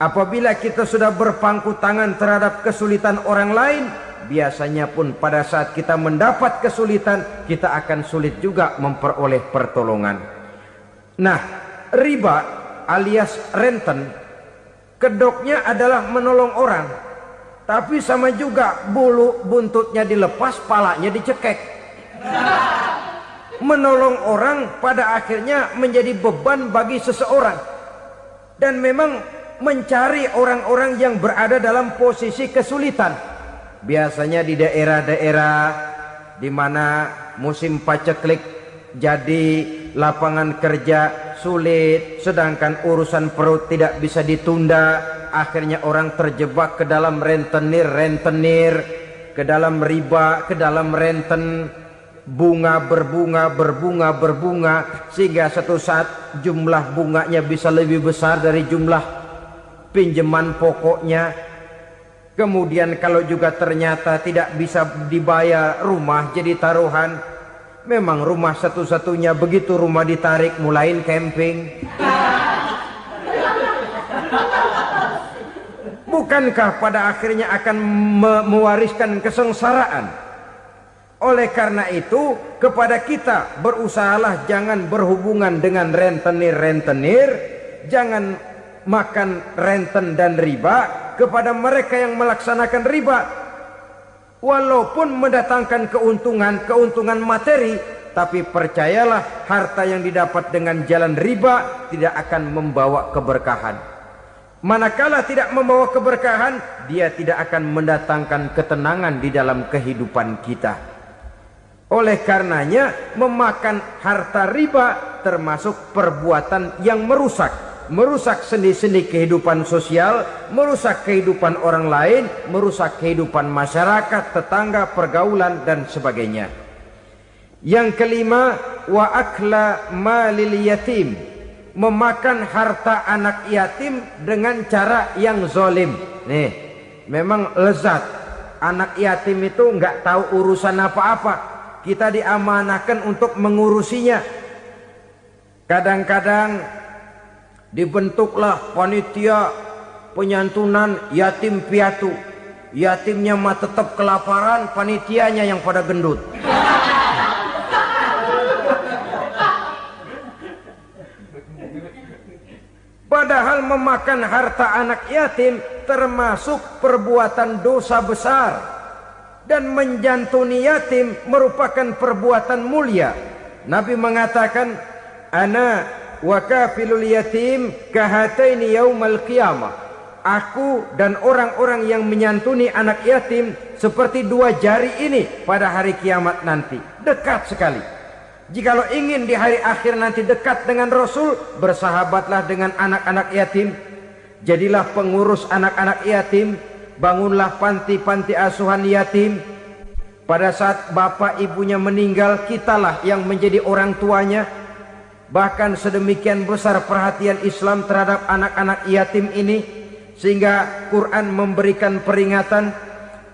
Apabila kita sudah berpangku tangan terhadap kesulitan orang lain, biasanya pun pada saat kita mendapat kesulitan, kita akan sulit juga memperoleh pertolongan. Nah, riba alias renten, kedoknya adalah menolong orang, tapi sama juga bulu buntutnya dilepas, palanya dicekek. Menolong orang pada akhirnya menjadi beban bagi seseorang, dan memang mencari orang-orang yang berada dalam posisi kesulitan. Biasanya di daerah-daerah di mana musim paceklik jadi lapangan kerja sulit, sedangkan urusan perut tidak bisa ditunda. Akhirnya orang terjebak ke dalam rentenir, ke dalam riba, ke dalam renten. Bunga berbunga, sehingga satu saat jumlah bunganya bisa lebih besar dari jumlah pinjaman pokoknya. Kemudian kalau juga ternyata tidak bisa dibayar, rumah jadi taruhan. Memang rumah satu-satunya, begitu rumah ditarik mulain camping. Bukankah pada akhirnya akan mewariskan kesengsaraan? Oleh karena itu, kepada kita berusahalah jangan berhubungan dengan rentenir, jangan makan renten dan riba. Kepada mereka yang melaksanakan riba, walaupun mendatangkan keuntungan materi, tapi percayalah harta yang didapat dengan jalan riba tidak akan membawa keberkahan. Manakala tidak membawa keberkahan, dia tidak akan mendatangkan ketenangan di dalam kehidupan kita. Oleh karenanya, memakan harta riba termasuk perbuatan yang merusak sendi-sendi kehidupan sosial, merusak kehidupan orang lain, merusak kehidupan masyarakat, tetangga, pergaulan, dan sebagainya. Yang kelima, wa akla malil yatim, memakan harta anak yatim dengan cara yang zalim. Nih, memang lezat. Anak yatim itu nggak tahu urusan apa-apa. Kita diamanahkan untuk mengurusinya. Kadang-kadang dibentuklah panitia penyantunan yatim piatu. Yatimnya mah tetap kelaparan, panitianya yang pada gendut. Padahal memakan harta anak yatim termasuk perbuatan dosa besar. Dan menjantuni yatim merupakan perbuatan mulia. Nabi mengatakan, ana wa kafilul yatim kahataini yaumal qiyamah. Aku dan orang-orang yang menyantuni anak yatim seperti dua jari ini pada hari kiamat nanti. Dekat sekali. Jikalau ingin di hari akhir nanti dekat dengan Rasul, bersahabatlah dengan anak-anak yatim. Jadilah pengurus anak-anak yatim. Bangunlah panti-panti asuhan yatim. Pada saat bapak ibunya meninggal, kitalah yang menjadi orang tuanya. Bahkan sedemikian besar perhatian Islam terhadap anak-anak yatim ini, sehingga Quran memberikan peringatan,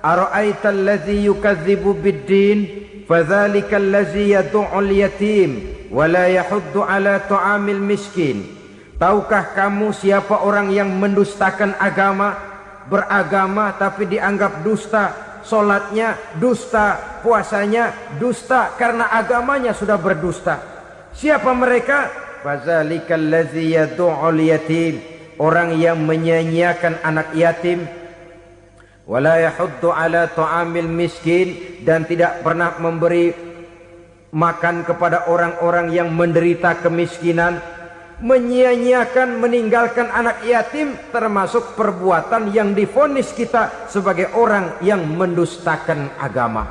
ara'aital ladzi yukadzibu biddin fadzalikal ladzi yad'ul yatim wa la yahuddu ala ta'amil miskin. Tahukah kamu siapa orang yang mendustakan agama? Beragama tapi dianggap dusta, solatnya dusta, puasanya dusta, karena agamanya sudah berdusta. Siapa mereka? Fazalikal ladzi yad'ul yatim, orang yang menyia-nyiakan anak yatim. Wala yahuddu ala ta'amil miskin, dan tidak pernah memberi makan kepada orang-orang yang menderita kemiskinan, menyia-nyiakan, meninggalkan anak yatim, termasuk perbuatan yang divonis kita sebagai orang yang mendustakan agama.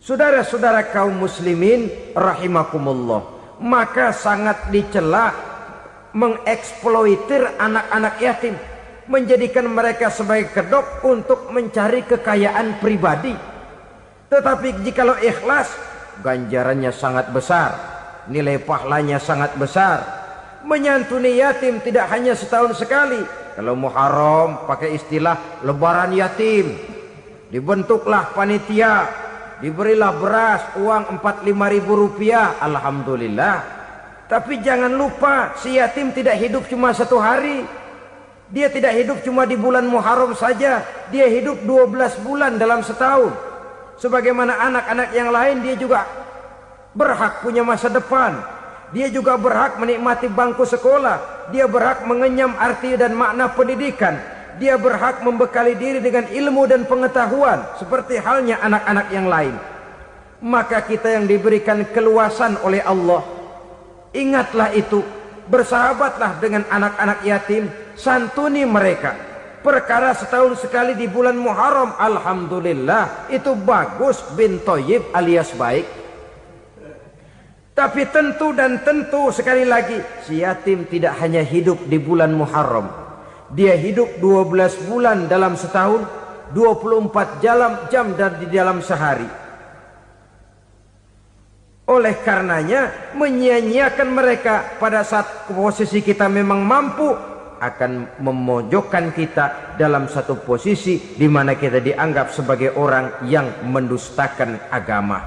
Saudara-saudara kaum muslimin rahimakumullah, maka sangat dicela mengeksploitir anak-anak yatim, menjadikan mereka sebagai kedok untuk mencari kekayaan pribadi. Tetapi jikalau ikhlas, ganjarannya sangat besar, nilai pahalanya sangat besar. Menyantuni yatim tidak hanya setahun sekali. Kalau Muharram pakai istilah lebaran yatim, dibentuklah panitia, diberilah beras, uang 4-5 ribu rupiah, alhamdulillah. Tapi jangan lupa, si yatim tidak hidup cuma satu hari. Dia tidak hidup cuma di bulan Muharram saja, dia hidup 12 bulan dalam setahun. Sebagaimana anak-anak yang lain, dia juga berhak punya masa depan. Dia juga berhak menikmati bangku sekolah. Dia berhak mengenyam arti dan makna pendidikan. Dia berhak membekali diri dengan ilmu dan pengetahuan, seperti halnya anak-anak yang lain. Maka kita yang diberikan keluasan oleh Allah, ingatlah itu, bersahabatlah dengan anak-anak yatim, santuni mereka. Perkara setahun sekali di bulan Muharram, alhamdulillah, itu bagus, bin Thayyib alias baik. Tapi tentu dan tentu sekali lagi, si yatim tidak hanya hidup di bulan Muharram. Dia hidup 12 bulan dalam setahun, 24 jam dan di dalam sehari. Oleh karenanya, menyia-nyiakan mereka pada saat posisi kita memang mampu akan memojokkan kita dalam satu posisi di mana kita dianggap sebagai orang yang mendustakan agama,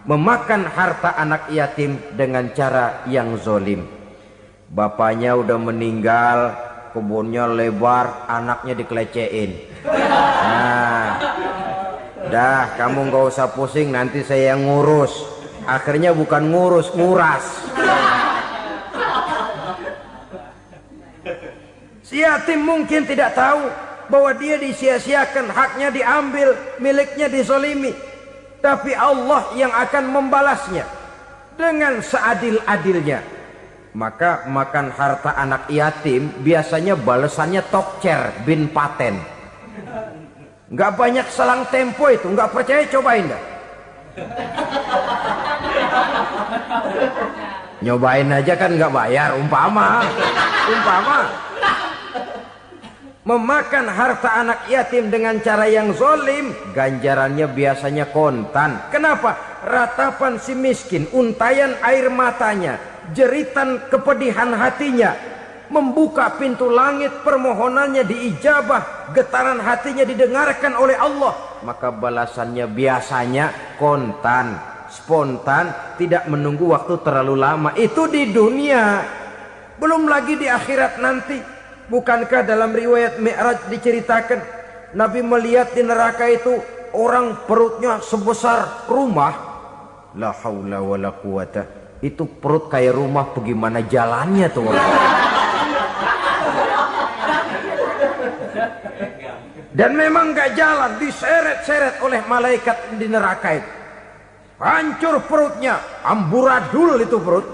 memakan harta anak yatim dengan cara yang zolim. Bapaknya udah meninggal, kebunnya lebar, anaknya dikelecehin. Nah, dah kamu gak usah pusing, nanti saya yang ngurus. Akhirnya bukan ngurus, nguras. Si yatim mungkin tidak tahu bahwa dia disia-siakan, haknya diambil, miliknya dizolimi. Tapi Allah yang akan membalasnya dengan seadil-adilnya. Maka makan harta anak yatim biasanya balasannya tokcer bin paten. Nggak banyak selang tempo itu, nggak percaya cobain dah. Nyobain aja kan nggak bayar, umpama. Memakan harta anak yatim dengan cara yang zolim, ganjarannya biasanya kontan. Kenapa? Ratapan si miskin, untayan air matanya, jeritan kepedihan hatinya, membuka pintu langit, permohonannya diijabah, getaran hatinya didengarkan oleh Allah. Maka balasannya biasanya kontan, spontan, tidak menunggu waktu terlalu lama. Itu di dunia, belum lagi di akhirat nanti. Bukankah dalam riwayat Mi'raj diceritakan Nabi melihat di neraka itu orang perutnya sebesar rumah? La haula wala quwata. Itu perut kayak rumah, bagaimana jalannya tuh orang? Dan memang gak jalan, diseret-seret oleh malaikat di neraka itu. Hancur perutnya, amburadul itu perut.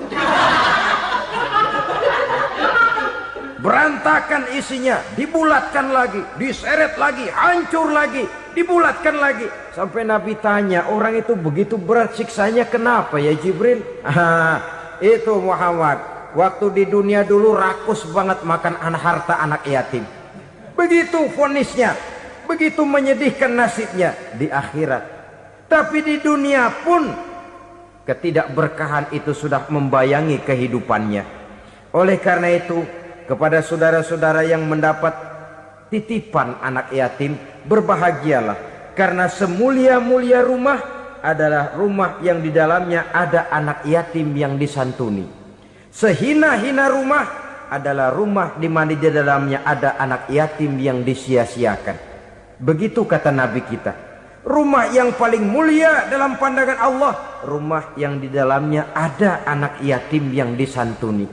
Berantakan isinya, dibulatkan lagi, diseret lagi, hancur lagi, dibulatkan lagi. Sampai Nabi tanya, orang itu begitu berat siksanya kenapa ya Jibril? Itu Muhammad, waktu di dunia dulu rakus banget makan harta anak yatim. Begitu vonisnya, begitu menyedihkan nasibnya di akhirat. Tapi di dunia pun ketidakberkahan itu sudah membayangi kehidupannya. Oleh karena itu, kepada saudara-saudara yang mendapat titipan anak yatim, berbahagialah, karena semulia-mulia rumah adalah rumah yang di dalamnya ada anak yatim yang disantuni. Sehina-hina rumah adalah rumah di mana di dalamnya ada anak yatim yang disia-siakan. Begitu kata Nabi kita. Rumah yang paling mulia dalam pandangan Allah, rumah yang di dalamnya ada anak yatim yang disantuni.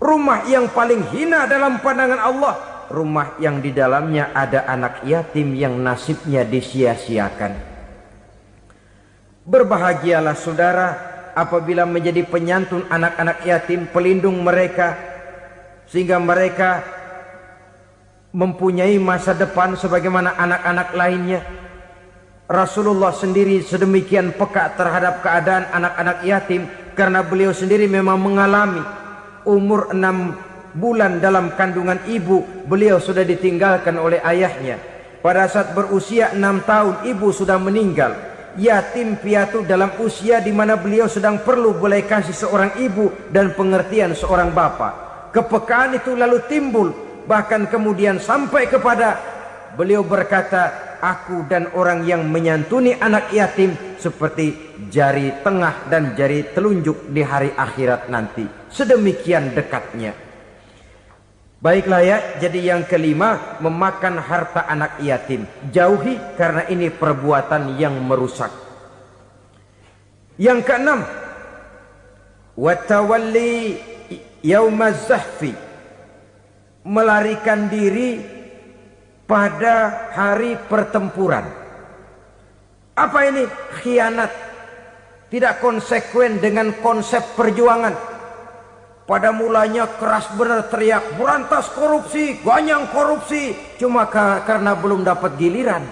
Rumah yang paling hina dalam pandangan Allah, rumah yang di dalamnya ada anak yatim yang nasibnya disia-siakan. Berbahagialah saudara apabila menjadi penyantun anak-anak yatim, pelindung mereka, sehingga mereka mempunyai masa depan sebagaimana anak-anak lainnya. Rasulullah sendiri sedemikian peka terhadap keadaan anak-anak yatim karena beliau sendiri memang mengalami umur 6 bulan dalam kandungan ibu, beliau sudah ditinggalkan oleh ayahnya. Pada saat berusia 6 tahun ibu sudah meninggal. Yatim piatu dalam usia di mana beliau sedang perlu belas kasih seorang ibu dan pengertian seorang bapa. Kepekaan itu lalu timbul, bahkan kemudian sampai kepada beliau berkata, aku dan orang yang menyantuni anak yatim seperti jari tengah dan jari telunjuk di hari akhirat nanti. Sedemikian dekatnya. Baiklah ya, jadi yang kelima, memakan harta anak yatim. Jauhi karena ini perbuatan yang merusak. Yang keenam, watawalli yaumaz zahfi, melarikan diri pada hari pertempuran. Apa ini? Khianat. Tidak konsekuen dengan konsep perjuangan. Pada mulanya keras benar teriak, berantas korupsi, ganyang korupsi. Cuma karena belum dapat giliran.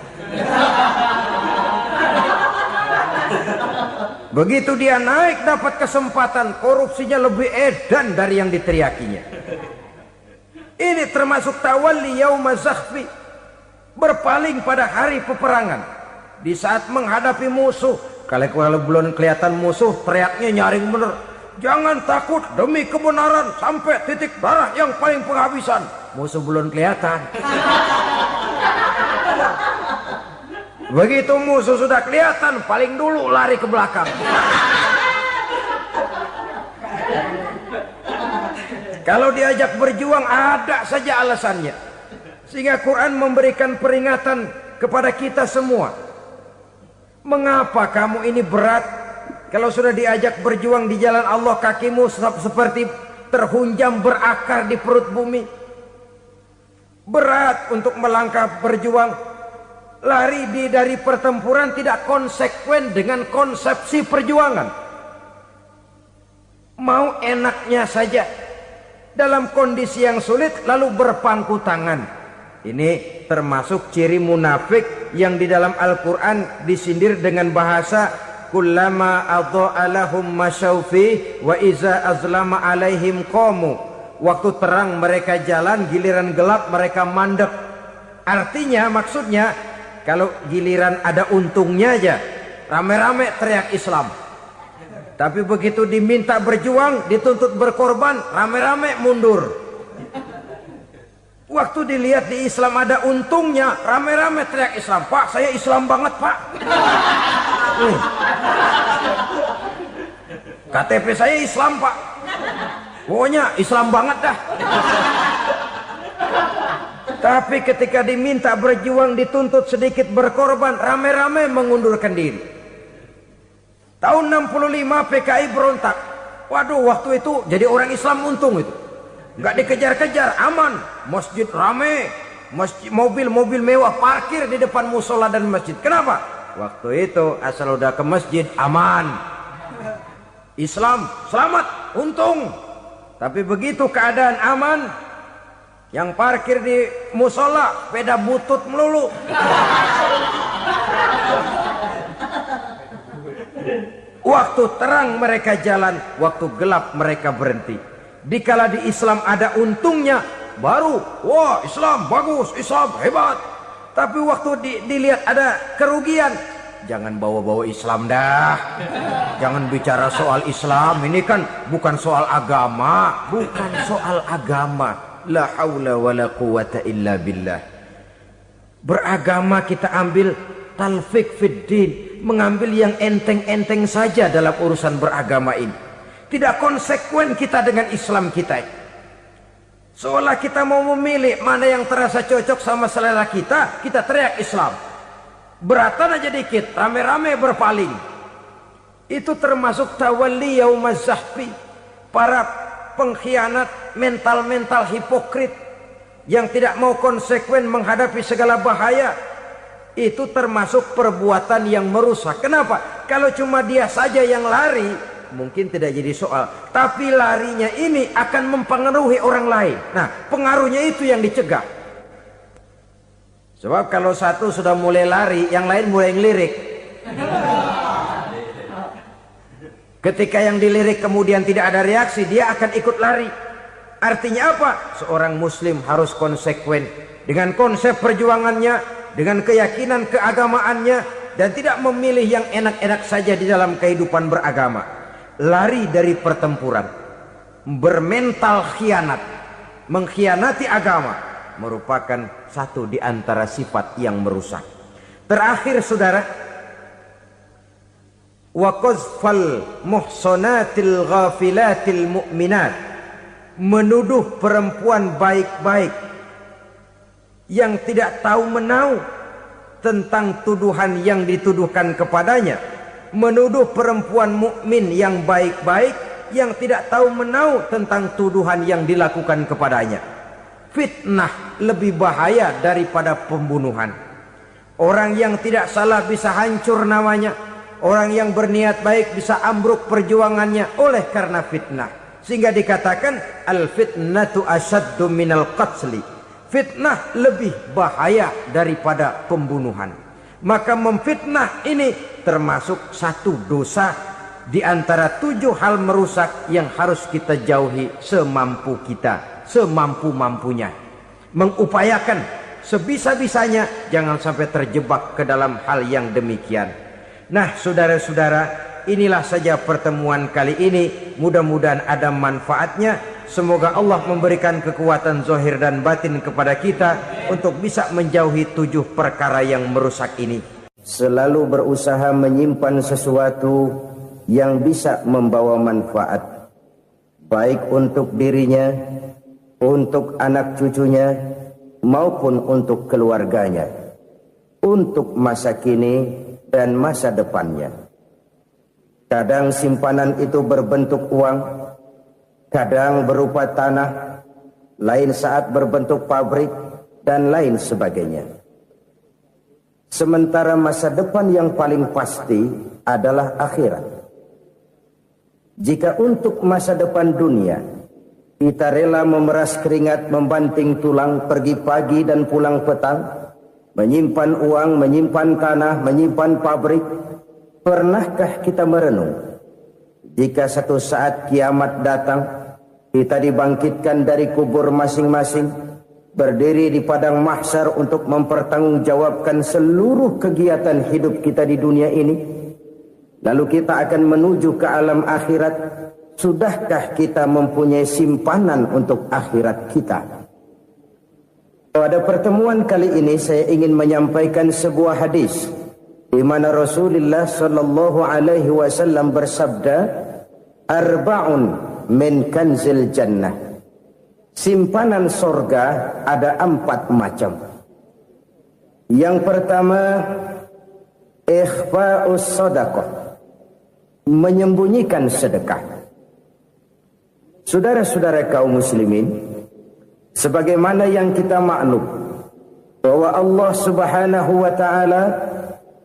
Begitu dia naik dapat kesempatan, korupsinya lebih edan dari yang diteriakinya. Ini termasuk tawalli yaumaz zahfi, berpaling pada hari peperangan. Di saat menghadapi musuh, kalau belum kelihatan musuh, teriaknya nyaring bener. Jangan takut demi kebenaran sampai titik darah yang paling penghabisan. Musuh belum kelihatan. Begitu musuh sudah kelihatan, paling dulu lari ke belakang. Kalau diajak berjuang ada saja alasannya. Sehingga Quran memberikan peringatan kepada kita semua. Mengapa kamu ini berat? Kalau sudah diajak berjuang di jalan Allah, kakimu seperti terhunjam berakar di perut bumi. Berat untuk melangkah berjuang. Lari dari pertempuran tidak konsekuen dengan konsepsi perjuangan. Mau enaknya saja. Dalam kondisi yang sulit lalu berpangku tangan. Ini termasuk ciri munafik yang di dalam Al-Quran disindir dengan bahasa kullama adha'a lahum masyaufi wa iza azlama alaihim qamu. Waktu terang mereka jalan, giliran gelap mereka mandek. Artinya, maksudnya kalau giliran ada untungnya aja rame-rame teriak Islam. Tapi begitu diminta berjuang, dituntut berkorban, rame-rame mundur. Waktu dilihat di Islam ada untungnya, rame-rame teriak Islam. Pak, saya Islam banget, Pak. KTP saya Islam, Pak. Pokoknya Islam banget dah. Tapi ketika diminta berjuang, dituntut sedikit berkorban, rame-rame mengundurkan diri. Tahun 65 PKI berontak. Waduh, waktu itu jadi orang Islam untung itu. Nggak dikejar-kejar, aman. Masjid rame, masjid, mobil-mobil mewah parkir di depan musola dan masjid. Kenapa? Waktu itu asal udah ke masjid aman. Islam selamat, untung. Tapi begitu keadaan aman, yang parkir di musola sepeda butut melulu. Waktu terang mereka jalan, waktu gelap mereka berhenti. Dikala di Islam ada untungnya, baru wah Islam bagus, Islam hebat. Tapi waktu dilihat ada kerugian, jangan bawa-bawa Islam dah. Jangan bicara soal Islam, ini kan bukan soal agama. Bukan soal agama. La haula wa la quwata illa billah. Beragama kita ambil talfik fid din, mengambil yang enteng-enteng saja dalam urusan beragama ini. Tidak konsekuen kita dengan Islam kita. Seolah kita mau memilih mana yang terasa cocok sama selera kita, kita teriak Islam. Beratan aja dikit, rame-rame berpaling. Itu termasuk tawalli yaumaz zahfi. Para pengkhianat, mental-mental hipokrit yang tidak mau konsekuen menghadapi segala bahaya. itu termasuk perbuatan yang merusak. Kenapa? Kalau cuma dia saja yang lari, mungkin tidak jadi soal. Tapi larinya ini akan mempengaruhi orang lain. Nah, pengaruhnya itu yang dicegah. Sebab kalau satu sudah mulai lari, yang lain mulai ngelirik. Ketika yang dilirik kemudian tidak ada reaksi, dia akan ikut lari. Artinya apa? Seorang muslim harus konsekuen dengan konsep perjuangannya, dengan keyakinan keagamaannya, dan tidak memilih yang enak-enak saja di dalam kehidupan beragama. Lari dari pertempuran, bermental khianat, mengkhianati agama, merupakan satu di antara sifat yang merusak. Terakhir saudara, wa qazfal muhsanatil ghafilatil mu'minat, menuduh perempuan baik-baik yang tidak tahu menahu tentang tuduhan yang dituduhkan kepadanya, menuduh perempuan mukmin yang baik-baik yang tidak tahu menahu tentang tuduhan yang dilakukan kepadanya. Fitnah lebih bahaya daripada pembunuhan. Orang yang tidak salah bisa hancur namanya, orang yang berniat baik bisa ambruk perjuangannya oleh karena fitnah. Sehingga dikatakan al-fitnatu asyaddu minal qatli. Fitnah lebih bahaya daripada pembunuhan. Maka memfitnah ini termasuk satu dosa di antara 7 hal merusak yang harus kita jauhi semampu kita, semampu-mampunya. Mengupayakan sebisa-bisanya jangan sampai terjebak ke dalam hal yang demikian. Nah, saudara-saudara, inilah saja pertemuan kali ini. Mudah-mudahan ada manfaatnya. Semoga Allah memberikan kekuatan zahir dan batin kepada kita untuk bisa menjauhi 7 perkara yang merusak ini. Selalu berusaha menyimpan sesuatu yang bisa membawa manfaat, baik untuk dirinya, untuk anak cucunya, maupun untuk keluarganya, untuk masa kini dan masa depannya. Kadang simpanan itu berbentuk uang, kadang berupa tanah, lain saat berbentuk pabrik, dan lain sebagainya. Sementara masa depan yang paling pasti adalah akhirat. Jika untuk masa depan dunia kita rela memeras keringat, membanting tulang, pergi pagi dan pulang petang, menyimpan uang, menyimpan tanah, menyimpan pabrik, pernahkah kita merenung jika satu saat kiamat datang, kita dibangkitkan dari kubur masing-masing, berdiri di padang mahsyar untuk mempertanggungjawabkan seluruh kegiatan hidup kita di dunia ini, lalu kita akan menuju ke alam akhirat. Sudahkah kita mempunyai simpanan untuk akhirat kita? Pada pertemuan kali ini saya ingin menyampaikan sebuah hadis di mana Rasulullah sallallahu alaihi wasallam bersabda, arba'un min kanzil jannah. Simpanan sorga ada 4 macam. Yang pertama, ikhfa'us sadaqah, menyembunyikan sedekah. Saudara-saudara kaum muslimin, sebagaimana yang kita maklum bahwa Allah Subhanahu wa taala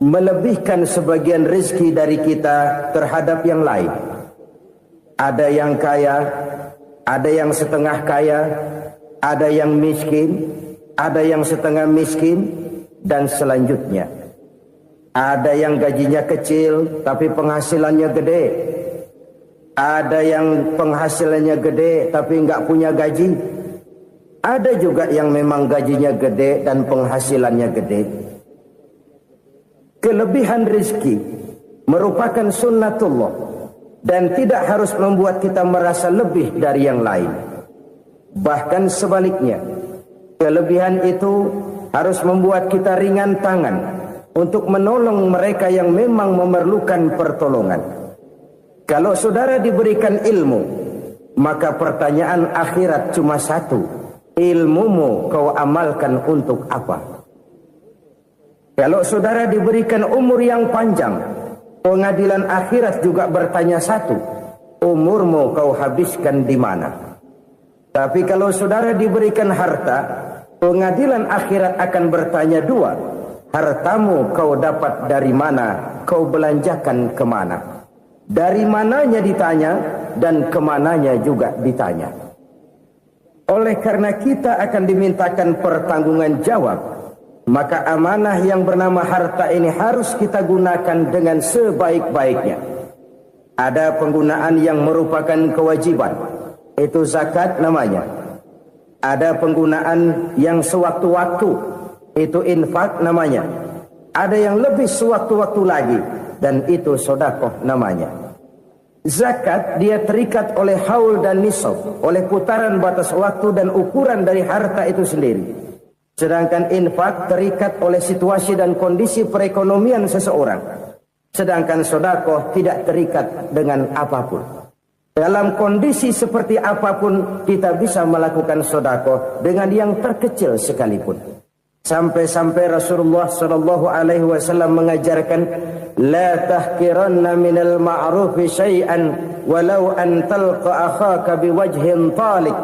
melebihkan sebagian rezeki dari kita terhadap yang lain. Ada yang kaya, ada yang setengah kaya, ada yang miskin, ada yang setengah miskin, dan selanjutnya. Ada yang gajinya kecil tapi penghasilannya gede. Ada yang penghasilannya gede tapi nggak punya gaji. Ada juga yang memang gajinya gede dan penghasilannya gede. Kelebihan rezeki merupakan sunnatullah dan tidak harus membuat kita merasa lebih dari yang lain. Bahkan sebaliknya, kelebihan itu harus membuat kita ringan tangan untuk menolong mereka yang memang memerlukan pertolongan. Kalau saudara diberikan ilmu, maka pertanyaan akhirat cuma satu: ilmumu kau amalkan untuk apa? Kalau saudara diberikan umur yang panjang, pengadilan akhirat juga bertanya satu: umurmu kau habiskan di mana? Tapi kalau saudara diberikan harta, pengadilan akhirat akan bertanya 2: hartamu kau dapat dari mana, kau belanjakan kemana. Dari mananya ditanya, dan kemananya juga ditanya. Oleh karena kita akan dimintakan pertanggungan jawab, maka amanah yang bernama harta ini harus kita gunakan dengan sebaik-baiknya. Ada penggunaan yang merupakan kewajiban, itu zakat namanya. Ada penggunaan yang sewaktu-waktu, itu infak namanya. Ada yang lebih sewaktu-waktu lagi, dan itu sedekah namanya. Zakat dia terikat oleh haul dan nisab, oleh putaran batas waktu dan ukuran dari harta itu sendiri. Sedangkan infak terikat oleh situasi dan kondisi perekonomian seseorang. Sedangkan sedekah tidak terikat dengan apapun. Dalam kondisi seperti apapun kita bisa melakukan sedekah dengan yang terkecil sekalipun. Sampai-sampai Rasulullah sallallahu alaihi wasallam mengajarkan, la tahqiranna minal ma'rufi syai'an walau an talqa akhaka biwajhin talik.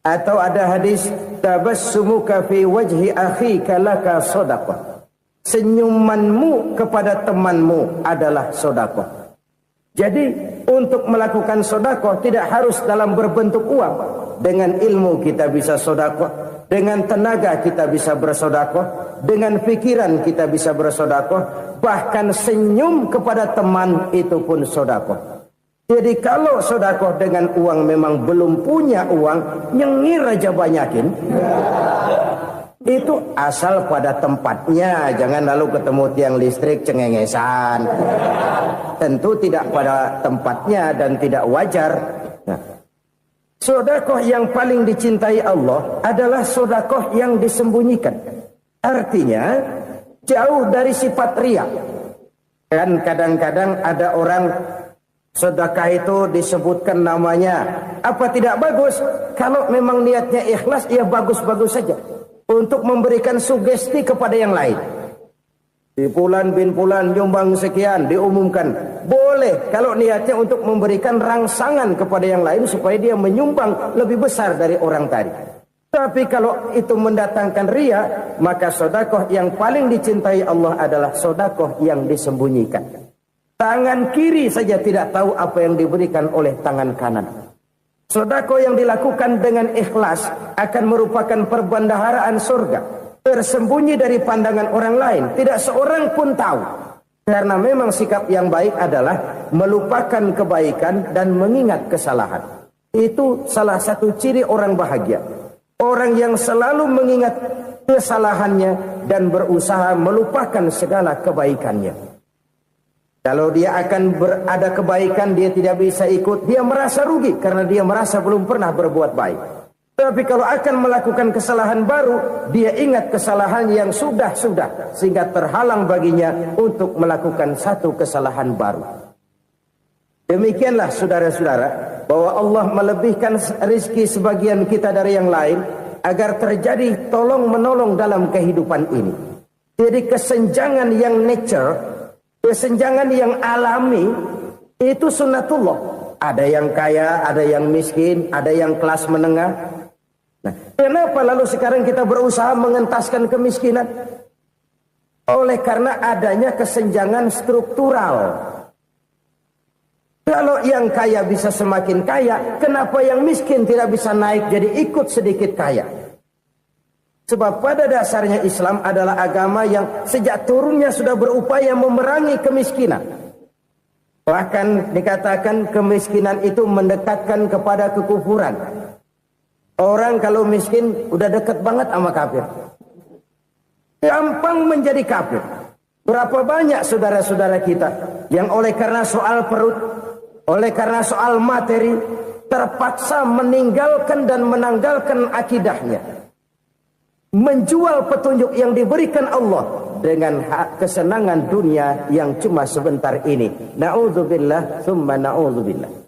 Atau ada hadis, tabassumuka fi wajhi akhika laka sedekah. Senyumanmu kepada temanmu adalah sedekah. Jadi untuk melakukan sedekah tidak harus dalam berbentuk uang. Dengan ilmu kita bisa sedekah. Dengan tenaga kita bisa bersedekah, dengan pikiran kita bisa bersedekah, bahkan senyum kepada teman itu pun sedekah. Jadi kalau sedekah dengan uang memang belum punya uang, nyengir aja banyakin. Itu asal pada tempatnya, jangan lalu ketemu tiang listrik cengengesan. Tentu tidak pada tempatnya dan tidak wajar. Nah, sedekah yang paling dicintai Allah adalah sedekah yang disembunyikan. Artinya jauh dari sifat riya. Kan kadang-kadang ada orang sedekah itu disebutkan namanya. Apa tidak bagus? Kalau memang niatnya ikhlas, ya bagus-bagus saja. Untuk memberikan sugesti kepada yang lain. Di Fulan bin Fulan nyumbang sekian, diumumkan. Boleh kalau niatnya untuk memberikan rangsangan kepada yang lain supaya dia menyumbang lebih besar dari orang tadi. Tapi kalau itu mendatangkan riya, maka sedekah yang paling dicintai Allah adalah sedekah yang disembunyikan. Tangan kiri saja tidak tahu apa yang diberikan oleh tangan kanan. Sedekah yang dilakukan dengan ikhlas akan merupakan perbendaharaan surga. Tersembunyi dari pandangan orang lain, tidak seorang pun tahu. Karena memang sikap yang baik adalah melupakan kebaikan dan mengingat kesalahan. Itu salah satu ciri orang bahagia. Orang yang selalu mengingat kesalahannya dan berusaha melupakan segala kebaikannya. Kalau dia akan berada kebaikan, dia tidak bisa ikut, dia merasa rugi karena dia merasa belum pernah berbuat baik. Tapi kalau akan melakukan kesalahan baru, dia ingat kesalahan yang sudah-sudah, sehingga terhalang baginya untuk melakukan satu kesalahan baru. Demikianlah saudara-saudara, bahwa Allah melebihkan rezeki sebagian kita dari yang lain, agar terjadi tolong-menolong dalam kehidupan ini. Jadi kesenjangan yang nature, kesenjangan yang alami, itu sunnatullah. Ada yang kaya, ada yang miskin, ada yang kelas menengah. Nah, kenapa lalu sekarang kita berusaha mengentaskan kemiskinan? Oleh karena adanya kesenjangan struktural. Kalau yang kaya bisa semakin kaya, kenapa yang miskin tidak bisa naik jadi ikut sedikit kaya? Sebab pada dasarnya Islam adalah agama yang sejak turunnya sudah berupaya memerangi kemiskinan. Bahkan dikatakan kemiskinan itu mendekatkan kepada kekufuran. Orang kalau miskin udah dekat banget sama kafir. Gampang menjadi kafir. Berapa banyak saudara-saudara kita yang oleh karena soal perut, oleh karena soal materi, terpaksa meninggalkan dan menanggalkan akidahnya. Menjual petunjuk yang diberikan Allah dengan kesenangan dunia yang cuma sebentar ini. Na'udzubillah, thumma na'udzubillah.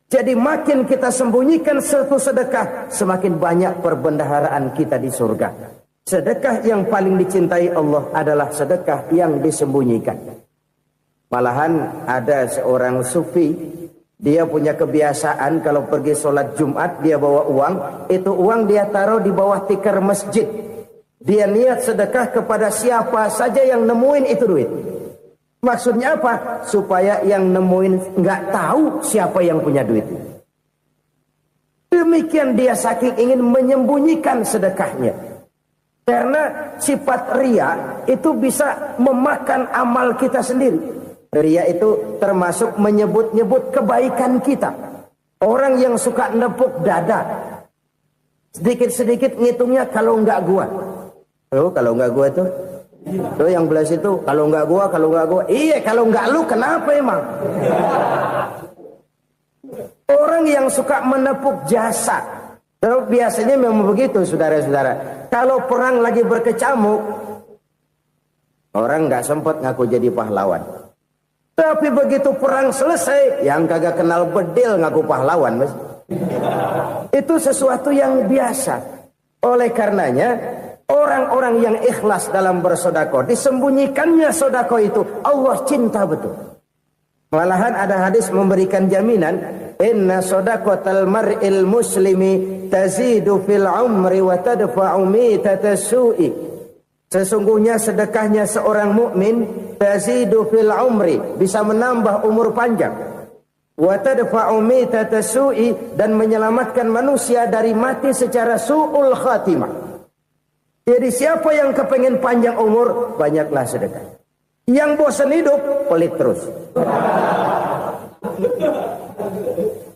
Jadi makin kita sembunyikan satu sedekah, semakin banyak perbendaharaan kita di surga. Sedekah yang paling dicintai Allah adalah sedekah yang disembunyikan. Malahan ada seorang sufi, dia punya kebiasaan kalau pergi sholat Jumat dia bawa uang, itu uang dia taruh di bawah tikar masjid. Dia niat sedekah kepada siapa saja yang nemuin itu duit. Maksudnya apa? Supaya yang nemuin nggak tahu siapa yang punya duit. Demikian dia saking ingin menyembunyikan sedekahnya. Karena sifat riya itu bisa memakan amal kita sendiri. Riya itu termasuk menyebut-nyebut kebaikan kita. Orang yang suka nepuk dada, sedikit-sedikit ngitungnya kalau nggak gua. Oh, kalau nggak gua tuh yang belah situ, kalau nggak gua. Iya, kalau nggak lu kenapa emang? Orang yang suka menepuk jasa. Biasanya memang begitu, saudara-saudara. Kalau perang lagi berkecamuk, orang nggak sempat ngaku jadi pahlawan. Tapi begitu perang selesai, yang kagak kenal bedil ngaku pahlawan, Mas. Itu sesuatu yang biasa. Oleh karenanya, orang-orang yang ikhlas dalam bersedekah, disembunyikannya sedekah itu, Allah cinta betul. Malahan ada hadis memberikan jaminan, inna shadaqatal mar'il muslimi tazidu fil umri wa tadfa'u mitatas su'i. Sesungguhnya sedekahnya seorang mukmin tazidu fil umri, bisa menambah umur panjang. Wa tadfa'u mitatas su'i, dan menyelamatkan manusia dari mati secara su'ul khatimah. Jadi siapa yang kepengen panjang umur, banyaklah sedekah. Yang bosan hidup, pelit terus.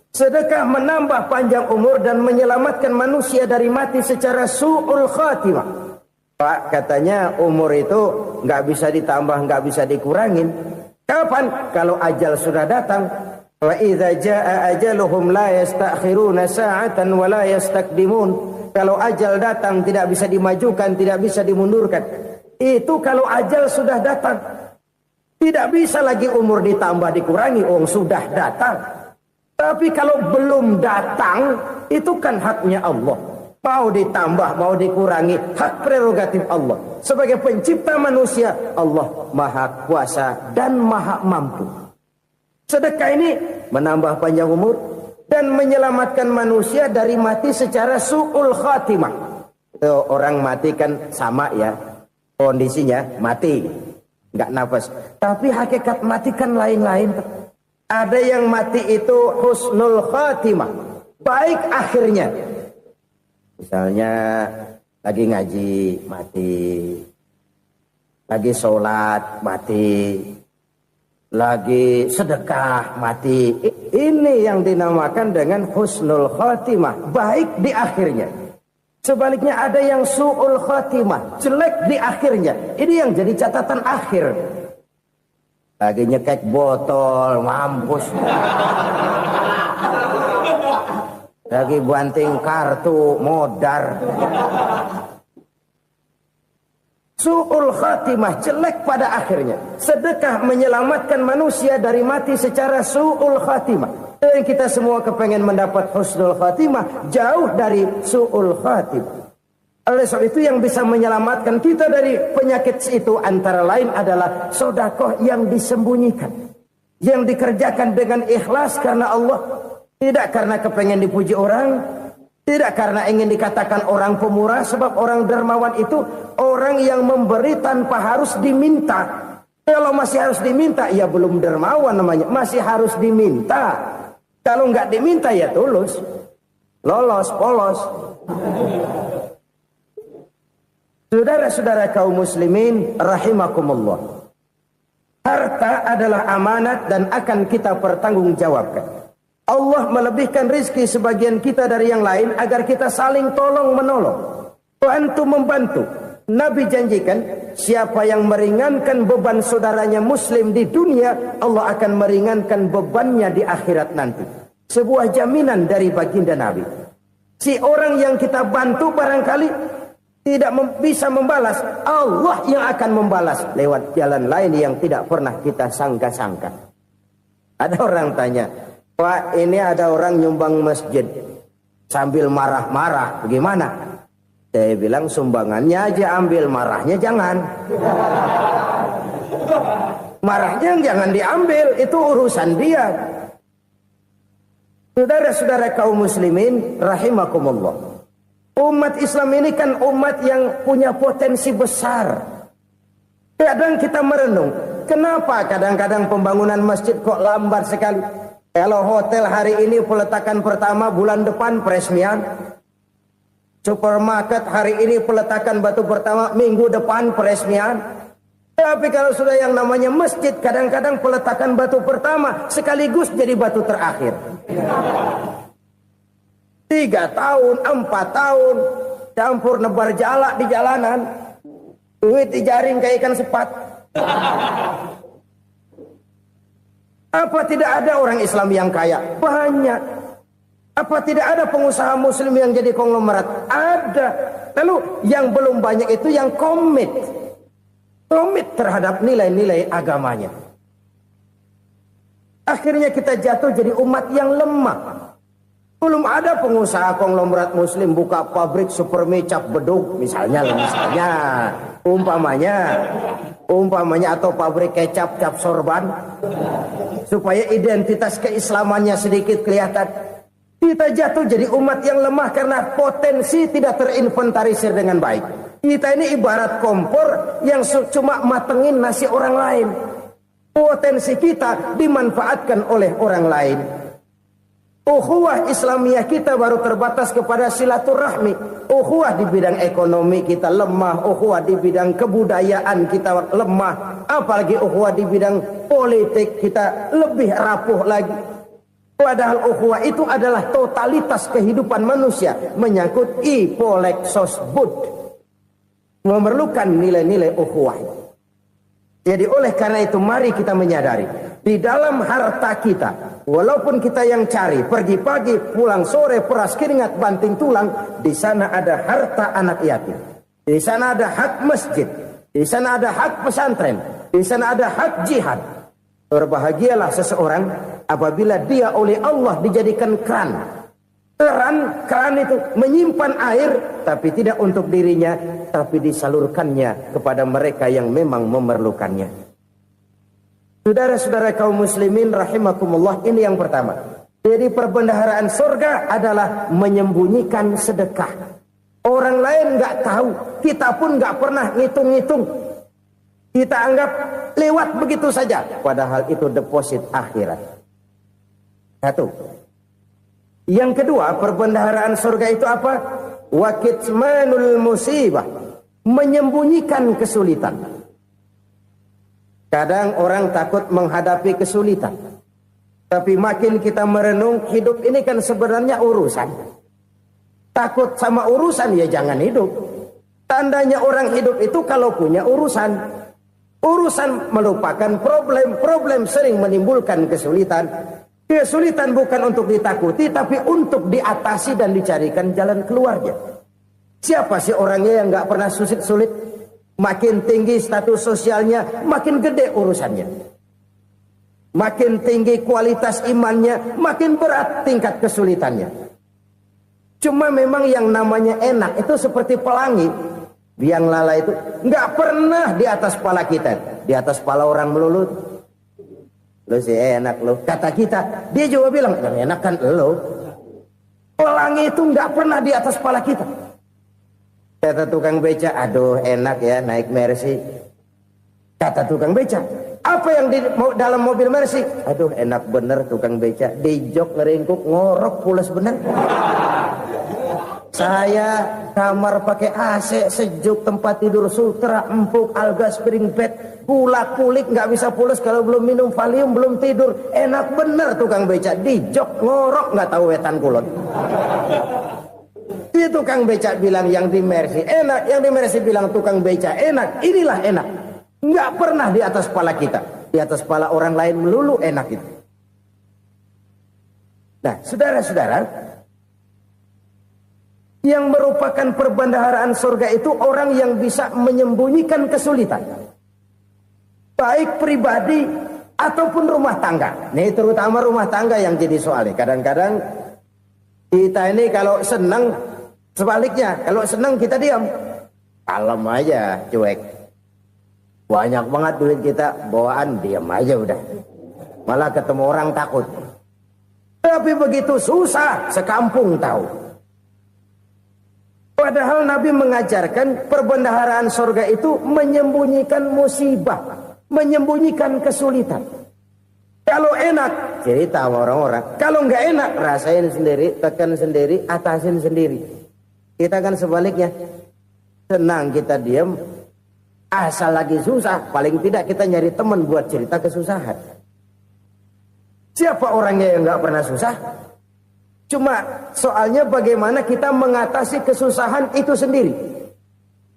Sedekah menambah panjang umur dan menyelamatkan manusia dari mati secara su'ul khatimah. Pak, katanya umur itu nggak bisa ditambah, nggak bisa dikurangin. Kapan? Kalau ajal sudah datang. Wa idza jaa ajaluhum la yastakhiruna sa'atan wa la yastakdimun. Kalau ajal datang tidak bisa dimajukan, tidak bisa dimundurkan. Itu kalau ajal sudah datang. Tidak bisa lagi umur ditambah dikurangi, sudah datang. Tapi kalau belum datang, itu kan haknya Allah. Mau ditambah, mau dikurangi, hak prerogatif Allah. Sebagai pencipta manusia, Allah maha kuasa dan maha mampu. Sedekah ini menambah panjang umur dan menyelamatkan manusia dari mati secara su'ul khatimah. Orang mati kan sama ya, kondisinya mati, nggak nafas. Tapi hakikat mati kan lain-lain. Ada yang mati itu husnul khatimah, baik akhirnya. Misalnya lagi ngaji mati, lagi sholat mati, lagi sedekah mati. Ini yang dinamakan dengan husnul khatimah, baik di akhirnya. Sebaliknya ada yang su'ul khatimah, jelek di akhirnya. Ini yang jadi catatan akhir. Lagi nyekek botol, mampus. Lagi banting kartu, modar. Su'ul khatimah, jelek pada akhirnya. Sedekah menyelamatkan manusia dari mati secara su'ul khatimah. Dan kita semua kepengen mendapat husnul khatimah, jauh dari su'ul khatimah. Oleh sebab itu yang bisa menyelamatkan kita dari penyakit itu antara lain adalah sedekah yang disembunyikan. Yang dikerjakan dengan ikhlas karena Allah. Tidak karena kepengen dipuji orang. Tidak karena ingin dikatakan orang pemurah. Sebab orang dermawan itu orang yang memberi tanpa harus diminta. Kalau masih harus diminta, ya belum dermawan namanya. Masih harus diminta. Kalau nggak diminta ya tulus. Lolos, polos. Saudara-saudara kaum muslimin rahimakumullah. Harta adalah amanat dan akan kita pertanggungjawabkan. Allah melebihkan rizki sebagian kita dari yang lain agar kita saling tolong menolong. Bantu membantu. Nabi janjikan siapa yang meringankan beban saudaranya muslim di dunia, Allah akan meringankan bebannya di akhirat nanti. Sebuah jaminan dari baginda Nabi. Si orang yang kita bantu barangkali tidak bisa membalas, Allah yang akan membalas lewat jalan lain yang tidak pernah kita sangka-sangka. Ada orang tanya, Pak, ini ada orang nyumbang masjid sambil marah-marah, bagaimana? Saya bilang sumbangannya aja ambil, marahnya jangan. Marahnya jangan diambil, itu urusan dia. Saudara-saudara kaum muslimin rahimakumullah. Umat Islam ini kan umat yang punya potensi besar. Kadang kita merenung, kenapa kadang-kadang pembangunan masjid kok lambat sekali? Kalau hotel hari ini peletakan pertama, bulan depan peresmian. Supermarket hari ini peletakan batu pertama, minggu depan peresmian. Tapi kalau sudah yang namanya masjid, kadang-kadang peletakan batu pertama sekaligus jadi batu terakhir. 3 tahun, 4 tahun, campur nebar jalak di jalanan, duit dijaring kayak ikan sepat. Apa tidak ada orang Islam yang kaya? Banyak. Apa tidak ada pengusaha muslim yang jadi konglomerat? Ada. Lalu yang belum banyak itu yang komit terhadap nilai-nilai agamanya. Akhirnya kita jatuh jadi umat yang lemah. Belum ada pengusaha konglomerat muslim buka pabrik supermi cap beduk misalnya umpamanya atau pabrik kecap cap sorban supaya identitas keislamannya sedikit kelihatan. Kita jatuh jadi umat yang lemah karena potensi tidak terinventarisir dengan baik. Kita ini ibarat kompor yang cuma matengin nasi orang lain. Potensi kita dimanfaatkan oleh orang lain. Ukhuwah Islamiyah kita baru terbatas kepada silaturahmi. Ukhuwah di bidang ekonomi kita lemah. Ukhuwah di bidang kebudayaan kita lemah. Apalagi ukhuwah di bidang politik kita lebih rapuh lagi. Padahal ukhuwah itu adalah totalitas kehidupan manusia. Menyangkut ipolek sosbud. Memerlukan nilai-nilai ukhuwah. Jadi oleh karena itu mari kita menyadari, di dalam harta kita, walaupun kita yang cari, pergi pagi, pulang sore, peras keringat, banting tulang, di sana ada harta anak yatim. Di sana ada hak masjid, di sana ada hak pesantren, di sana ada hak jihad. Berbahagialah seseorang apabila dia oleh Allah dijadikan keran. Keran itu menyimpan air, tapi tidak untuk dirinya, tapi disalurkannya kepada mereka yang memang memerlukannya. Saudara-saudara kaum muslimin rahimakumullah, ini yang pertama. Jadi perbendaharaan surga adalah menyembunyikan sedekah. Orang lain nggak tahu, kita pun nggak pernah ngitung-ngitung. Kita anggap lewat begitu saja, padahal itu deposit akhirat. Satu. Yang kedua, perbendaharaan surga itu apa? Wa kitmanul musibah, menyembunyikan kesulitan. Kadang orang takut menghadapi kesulitan. Tapi makin kita merenung, hidup ini kan sebenarnya urusan. Takut sama urusan ya jangan hidup. Tandanya orang hidup itu kalau punya urusan. Urusan melupakan problem, problem sering menimbulkan kesulitan. Kesulitan bukan untuk ditakuti, tapi untuk diatasi dan dicarikan jalan keluarnya. Siapa sih orangnya yang gak pernah sulit-sulit? Makin tinggi status sosialnya, makin gede urusannya. Makin tinggi kualitas imannya, makin berat tingkat kesulitannya. Cuma memang yang namanya enak itu seperti pelangi. Biang lala itu gak pernah di atas kepala kita. Di atas kepala orang melulu. Lo sih enak lo, kata kita. Dia juga bilang yang enak kan lo. Pelangi itu nggak pernah di atas kepala kita. Kata tukang beca, aduh enak ya naik Mercy. Kata tukang beca, apa yang di dalam mobil Mercy? Aduh enak bener tukang beca, di jok ngeringkuk ngorok pulas bener. Saya kamar pakai AC sejuk, tempat tidur sutra, empuk, alga, spring bed, kulak kulik nggak bisa pulas kalau belum minum Valium, belum tidur. Enak bener tukang beca, di jok ngorok nggak tahu wetan kulon. Itu tukang beca bilang yang di Mercy enak, yang di Mercy bilang tukang beca enak. Inilah enak, nggak pernah di atas kepala kita, di atas kepala orang lain melulu enak itu. Nah, saudara-saudara, yang merupakan perbendaharaan surga itu orang yang bisa menyembunyikan kesulitan. Baik pribadi ataupun rumah tangga. Nih terutama rumah tangga yang jadi soalnya. Kadang-kadang kita ini kalau senang, sebaliknya. Kalau senang kita diam. Kalem aja, cuek. Banyak banget duit kita, bawaan diam aja udah. Malah ketemu orang takut. Tapi begitu susah, sekampung tahu. Padahal Nabi mengajarkan perbendaharaan surga itu menyembunyikan musibah, menyembunyikan kesulitan. Kalau enak, cerita sama orang-orang. Kalau nggak enak, rasain sendiri, tekan sendiri, atasin sendiri. Kita kan sebaliknya. Senang kita diam, asal lagi susah, paling tidak kita nyari teman buat cerita kesusahan. Siapa orangnya yang nggak pernah susah? Cuma soalnya bagaimana kita mengatasi kesusahan itu sendiri.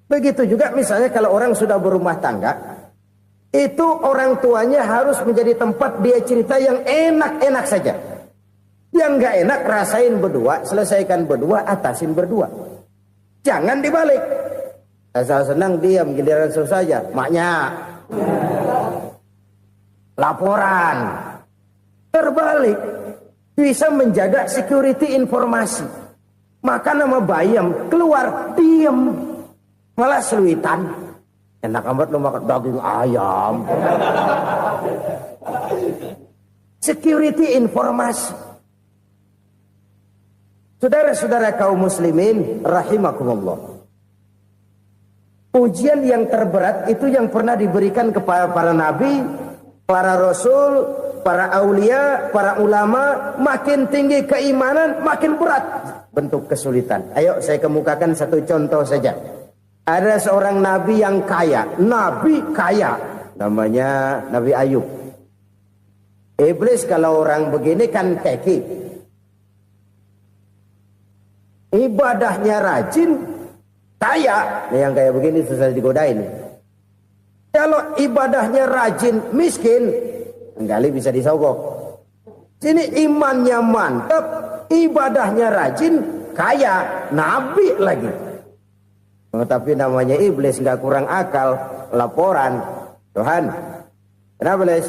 Begitu juga misalnya kalau orang sudah berumah tangga, itu orang tuanya harus menjadi tempat dia cerita yang enak-enak saja. Yang nggak enak rasain berdua, selesaikan berdua, atasin berdua. Jangan dibalik. Asal senang diam, giliran susah saja. Maknya laporan. Terbalik. Bisa menjaga security informasi. Maka nama bayam keluar diam. Malah seluitan. Enak amat lu makan daging ayam. Security informasi. Saudara-saudara kaum muslimin rahimakumullah. Ujian yang terberat itu yang pernah diberikan kepada para nabi, para rasul, para aulia, para ulama. Makin tinggi keimanan, makin berat bentuk kesulitan. Ayo saya kemukakan satu contoh saja. Ada seorang nabi yang kaya, nabi kaya, namanya Nabi Ayub. Iblis kalau orang begini kan keki, ibadahnya rajin, kaya. Yang kayak begini susah digodain. Kalau ibadahnya rajin, miskin, kali bisa disogok. Sini imannya mantap, ibadahnya rajin, kaya, nabi lagi. Tapi namanya iblis, nggak kurang akal. Laporan, Tuhan, kenapa Les?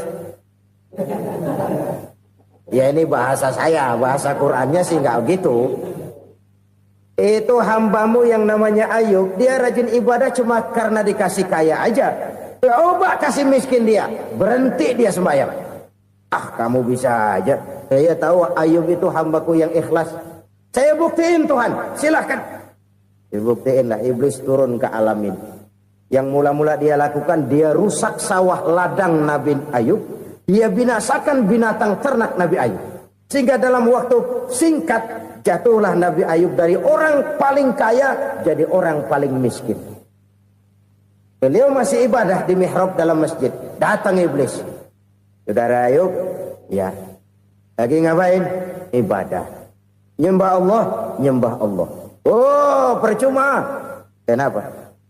Ya ini bahasa saya, bahasa Qurannya sih nggak gitu. Itu hambamu yang namanya Ayub, dia rajin ibadah cuma karena dikasih kaya aja. Coba kasih miskin dia, berhenti dia sembahyang. Ah, kamu bisa aja. Saya tahu Ayub itu hambaku yang ikhlas. Saya buktiin Tuhan, silahkan. Dibuktiinlah, iblis turun ke alamin. Yang mula-mula dia lakukan, dia rusak sawah ladang Nabi Ayub. Dia binasakan binatang ternak Nabi Ayub. Sehingga dalam waktu singkat, jatuhlah Nabi Ayub dari orang paling kaya jadi orang paling miskin. Beliau masih ibadah di mihrab dalam masjid. Datang iblis. Saudara Ayub, ya, lagi ngapain? Ibadah. Nyembah Allah, nyembah Allah. Oh, percuma. Kenapa?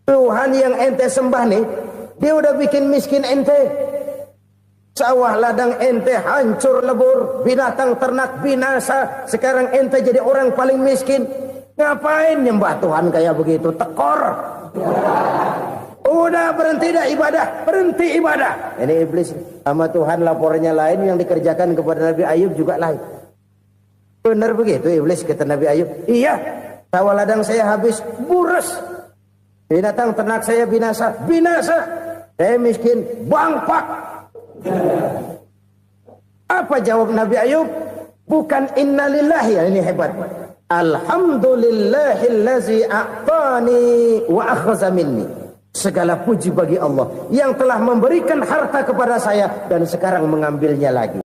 Tuhan yang ente sembah nih, dia udah bikin miskin ente. Sawah ladang ente hancur lebur, binatang ternak binasa. Sekarang ente jadi orang paling miskin. Ngapain nyembah Tuhan kayak begitu? Tekor. Udah berhenti dah ibadah, berhenti ibadah. Ini iblis sama Tuhan laporannya lain, yang dikerjakan kepada Nabi Ayub juga lain. Benar begitu iblis, kata Nabi Ayub. Iya. Sawah ladang saya habis, buras. Binatang ternak saya binasa, binasa. Saya miskin, bangpak. Apa jawab Nabi Ayub? Bukan innalillahi, ini hebat. Alhamdulillahillazi a'tani wa akhza minni. Segala puji bagi Allah yang telah memberikan harta kepada saya dan sekarang mengambilnya lagi.